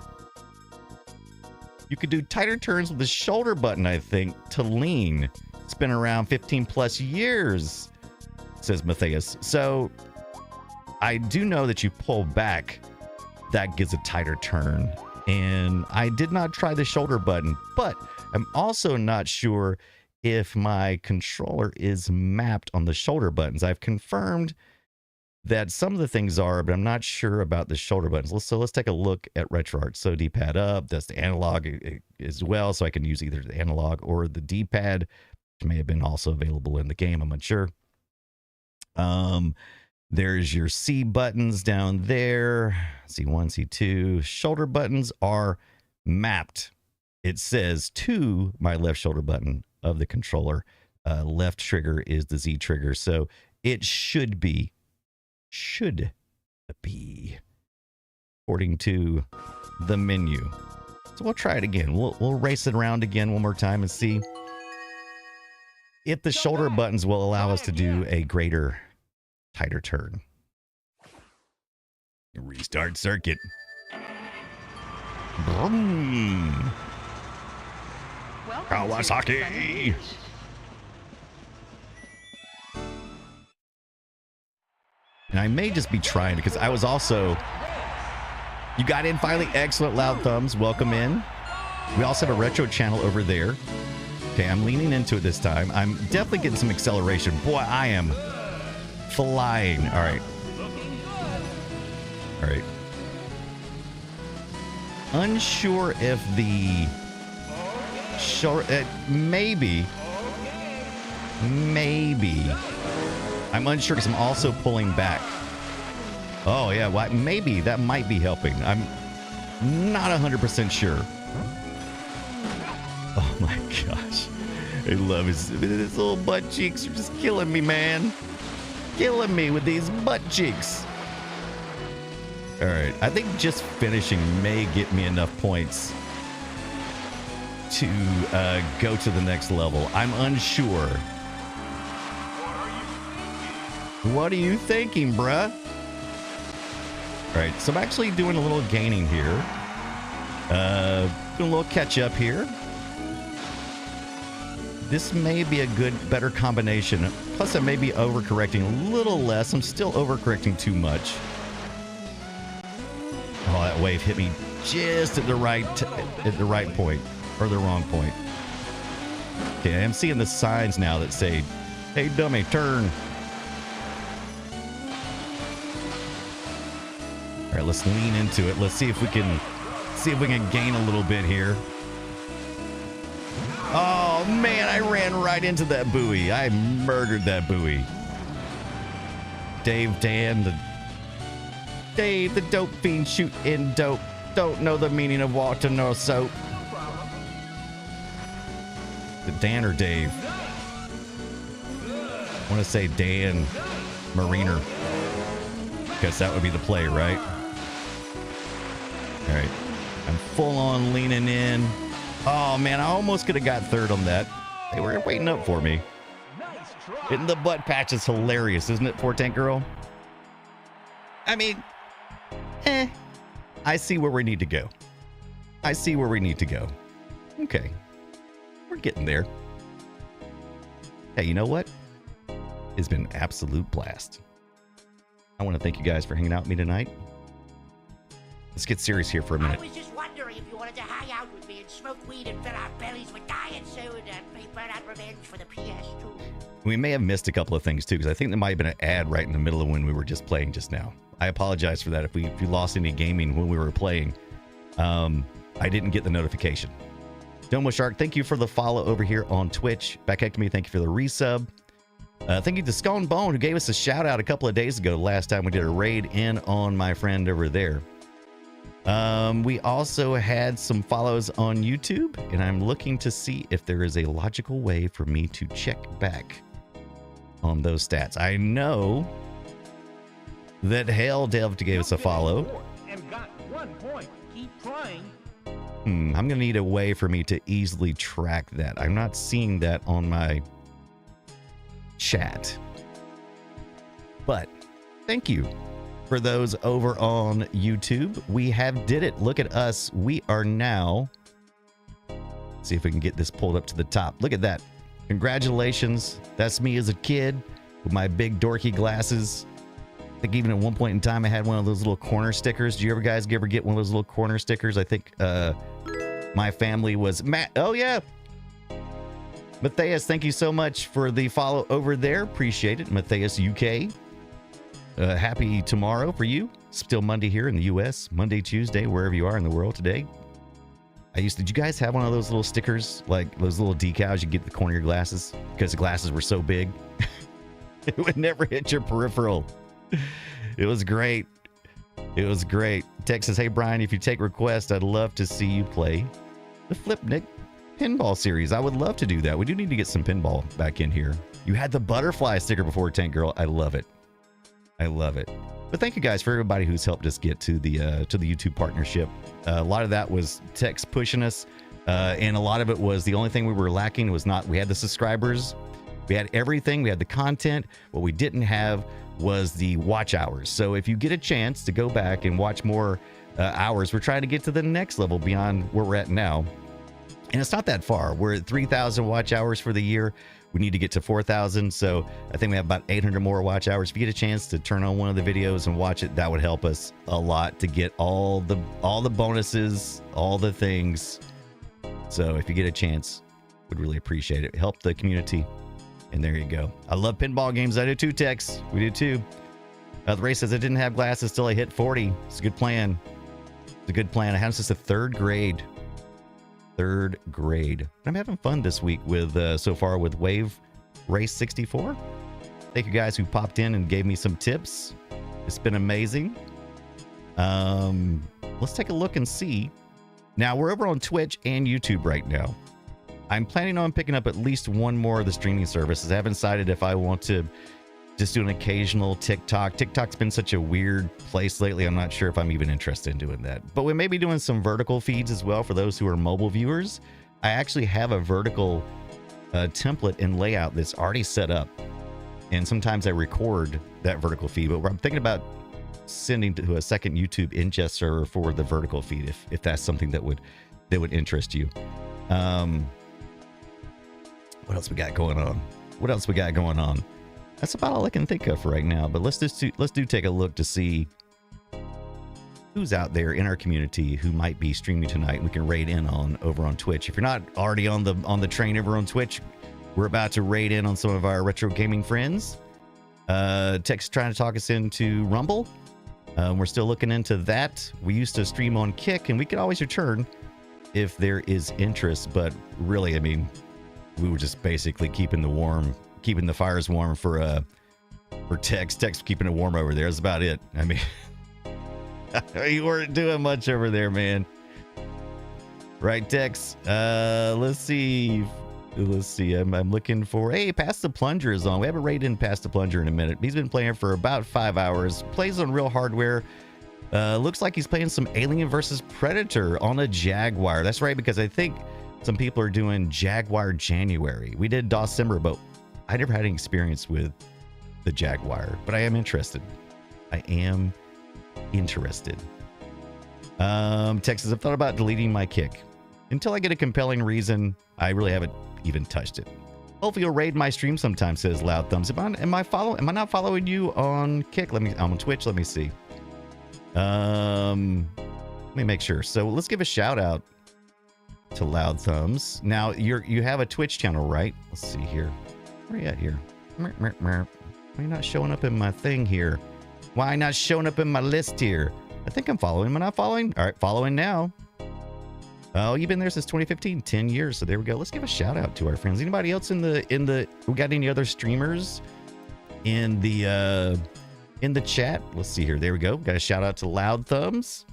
You could do tighter turns with the shoulder button, I think, to lean. It's been around 15 plus years, says Matthias. So I do know that you pull back, that gives a tighter turn. And I did not try the shoulder button, but I'm also not sure if my controller is mapped on the shoulder buttons. I've confirmed that some of the things are, but I'm not sure about the shoulder buttons. So let's take a look at RetroArch. So D-pad up, that's the analog as well. So I can use either the analog or the D-pad, which may have been also available in the game. I'm unsure. There's your C buttons down there. C1, C2. Shoulder buttons are mapped. It says to my left shoulder button of the controller. Left trigger is the Z trigger. So it should be according to the menu. So we'll try it again. We'll race it around again one more time and see if the shoulder buttons will allow us to do a greater, tighter turn. Restart circuit. Vroom. Kawasaki. And I may just be trying because I was also... You got in finally. Excellent. Loud thumbs. Welcome in. We also have a retro channel over there. Okay, I'm leaning into it this time. I'm definitely getting some acceleration. Boy, I am flying. All right. All right. Unsure if the shoulder... maybe. I'm unsure because I'm also pulling back. Oh, yeah. Well, maybe that might be helping. I'm not 100% sure. Oh, my gosh. I love his little butt cheeks are just killing me, man. Killing me with these butt cheeks. All right. I think just finishing may get me enough points to go to the next level. I'm unsure. What are you thinking, bruh? All right, so I'm actually doing a little gaining here. Doing a little catch up here. This may be a better combination. Plus, I may be overcorrecting a little less. I'm still overcorrecting too much. Oh, that wave hit me just at the right point, or the wrong point. Okay, I'm seeing the signs now that say, "Hey, dummy, turn." All right, let's lean into it. Let's see if we can gain a little bit here. Oh man, I ran right into that buoy. I murdered that buoy. Dave Dan, Dave the dope fiend shooting dope. Don't know the meaning of water nor soap. The Dan or Dave? I want to say Dan Mariner, because that would be the play, right? All right. I'm full on leaning in. Oh, man, I almost could have got third on that. They were waiting up for me. Nice try. Hitting the butt patch is hilarious, isn't it, 4 Tank Girl? I mean, I see where we need to go. I see where we need to go. Okay. We're getting there. Hey, you know what? It's been an absolute blast. I want to thank you guys for hanging out with me tonight. Let's get serious here for a I minute. was just wondering if you wanted to hang out with me and smoke weed and fill our bellies with diet soda and play Burnout Revenge for the PS2. We may have missed a couple of things too, because I think there might have been an ad right in the middle of when we were just playing just now. I apologize for that if you lost any gaming when we were playing. I didn't get the notification. Domo Shark, thank you for the follow over here on Twitch. Back at me, thank you for the resub. Thank you to Scone Bone, who gave us a shout out a couple of days ago, last time we did a raid in on my friend over there. We also had some follows on YouTube, and I'm looking to see if there is a logical way for me to check back on those stats. I know that Hail Dev gave us a follow. And got 1 point. Keep trying. I'm going to need a way for me to easily track that. I'm not seeing that on my chat. But thank you for those over on YouTube. We have did it. Look at us. We are now. See if we can get this pulled up to the top. Look at that. Congratulations. That's me as a kid with my big dorky glasses. I think even at one point in time I had one of those little corner stickers. Do you ever guys ever get one of those little corner stickers? I think my family was oh yeah. Matthias, thank you so much for the follow over there. Appreciate it. Matthias UK. Happy tomorrow for you. Still Monday here in the US. Monday, Tuesday, wherever you are in the world today. Did you guys have one of those little stickers? Like those little decals you get at the corner of your glasses? Because the glasses were so big. It would never hit your peripheral. It was great. It was great. Text says, hey, Brian, if you take requests, I'd love to see you play the Flipnick pinball series. I would love to do that. We do need to get some pinball back in here. You had the butterfly sticker before, Tank Girl. I love it. I love it. But thank you guys for everybody who's helped us get to the YouTube partnership. A lot of that was text pushing us, and a lot of it was the only thing we were lacking was we had the subscribers, we had everything, we had the content. What we didn't have was the watch hours. So if you get a chance to go back and watch more hours, we're trying to get to the next level beyond where we're at now. And it's not that far. We're at 3,000 watch hours for the year. We need to get to 4,000. So I think we have about 800 more watch hours. If you get a chance to turn on one of the videos and watch it, that would help us a lot to get all the bonuses, all the things. So if you get a chance, would really appreciate it. Help the community. And there you go. I love pinball games. I do too, Tex. We do too. The race says I didn't have glasses till I hit 40. It's a good plan. It's a good plan. I had since the 3rd grade. 3rd grade. I'm having fun this week with so far with Wave Race 64. Thank you guys who popped in and gave me some tips. It's been amazing. Let's take a look and see. Now we're over on Twitch and YouTube right now. I'm planning on picking up at least one more of the streaming services. I haven't decided if I want to just do an occasional TikTok. TikTok's been such a weird place lately. I'm not sure if I'm even interested in doing that. But we may be doing some vertical feeds as well for those who are mobile viewers. I actually have a vertical template and layout that's already set up. And sometimes I record that vertical feed. But I'm thinking about sending to a second YouTube ingest server for the vertical feed if that's something that would interest you. What else we got going on? That's about all I can think of for right now. But let's take a look to see who's out there in our community who might be streaming tonight. We can raid in on over on Twitch. If you're not already on the train over on Twitch, we're about to raid in on some of our retro gaming friends. Tech's trying to talk us into Rumble. We're still looking into that. We used to stream on Kick, and we could always return if there is interest. But really, I mean, we were just basically keeping the fires warm for For Tex keeping it warm over there. That's about it. I mean, you weren't doing much over there, man. Right, Tex? Let's see. I'm looking for. Hey, Pass the Plunger is on. We haven't rated in Pass the Plunger in a minute. He's been playing for about 5 hours. Plays on real hardware. Looks like he's playing some Alien vs Predator on a Jaguar. That's right, because I think some people are doing Jaguar January. We did December, but I never had any experience with the Jaguar. But I am interested. Texas, I've thought about deleting my kick. Until I get a compelling reason, I really haven't even touched it. Hopefully you'll raid my stream sometime, says Loud Thumbs. Am I not following you on Kick? I'm on Twitch. Let me see. Let me make sure. So let's give a shout out to Loud Thumbs. Now you have a Twitch channel, right? Let's see here. Where are you at here? Why are you not showing up in my thing here? Why not showing up in my list here? I think I'm following. Am I not following? All right, following now. Oh, you've been there since 2015, 10 years. So there we go. Let's give a shout out to our friends. Anybody else we got any other streamers in the chat? Let's see here. There we go. Got a shout out to Loud Thumbs.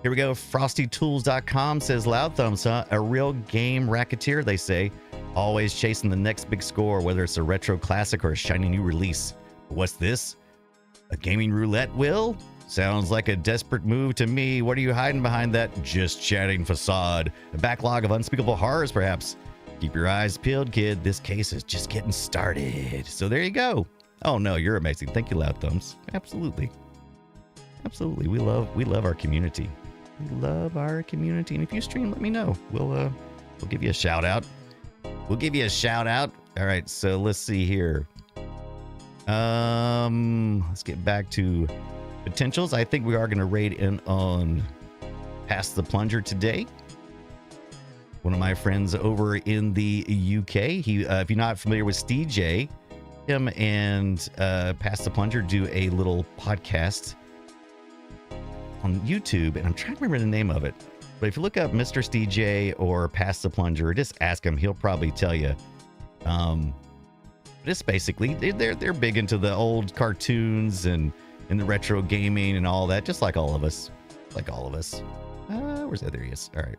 Here we go. FrostyTools.com says Loud Thumbs, huh? A real game racketeer, they say. Always chasing the next big score, whether it's a retro classic or a shiny new release. What's this? A gaming roulette, Will? Sounds like a desperate move to me. What are you hiding behind that just chatting facade? A backlog of unspeakable horrors, perhaps? Keep your eyes peeled, kid. This case is just getting started. So there you go. Oh no, you're amazing. Thank you, Loud Thumbs. Absolutely. Absolutely. We love our community. We love our community. And if you stream, let me know. We'll give you a shout out. We'll give you a shout out. All right, so let's see here. Let's get back to potentials. I think we are going to raid in on Pass the Plunger today. One of my friends over in the UK. He, if you're not familiar with Steve J, him and Pass the Plunger do a little podcast on YouTube, and I'm trying to remember the name of it. But if you look up Mr. Steve J or Pass the Plunger, just ask him. He'll probably tell you. Just basically, they're big into the old cartoons and the retro gaming and all that, just like all of us. Where's that? There he is. All right.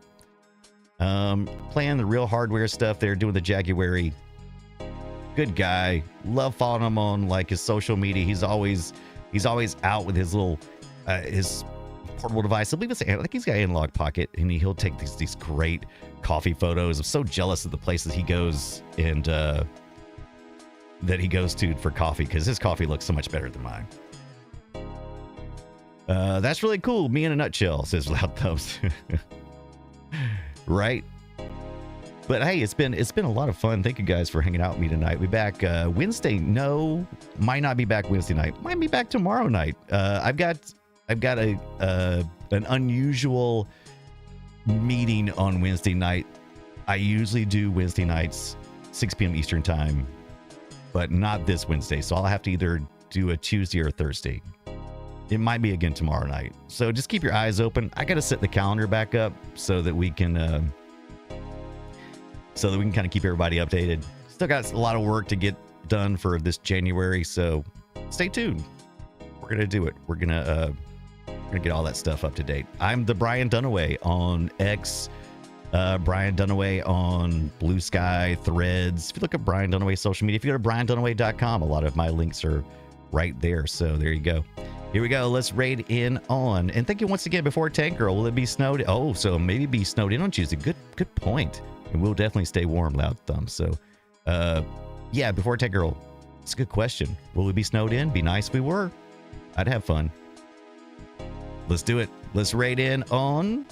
Playing the real hardware stuff. They're doing the Jaguary. Good guy. Love following him on like his social media. He's always out with his little his portable device. I think he's got an Analog Pocket, and he'll take these great coffee photos. I'm so jealous of the places he goes and that he goes to for coffee, because his coffee looks so much better than mine. That's really cool. Me in a nutshell, says Loud Thumbs. Right. But hey, it's been a lot of fun. Thank you guys for hanging out with me tonight. We'll be back Wednesday. No, might not be back Wednesday night. Might be back tomorrow night. I've got an unusual meeting on Wednesday night. I usually do Wednesday nights 6 p.m. Eastern time, but not this Wednesday. So I'll have to either do a Tuesday or a Thursday. It might be again tomorrow night. So just keep your eyes open. I got to set the calendar back up so that we can kind of keep everybody updated. Still got a lot of work to get done for this January, so stay tuned. We're gonna do it. We're gonna get all that stuff up to date. I'm the Brian Dunaway on X, Brian Dunaway on Blue Sky, Threads. If you look at Brian Dunaway social media, if you go to briandunaway.com, a lot of my links are right there. So there you go. Here we go. Let's raid in on. And thank you once again. Before Tank Girl, will it be snowed? Oh, so maybe be snowed in on Tuesday. Good point. And we'll definitely stay warm, Loud Thumb. So, yeah, before Tank Girl, it's a good question. Will we be snowed in? Be nice if we were. I'd have fun. Let's do it. Let's raid in on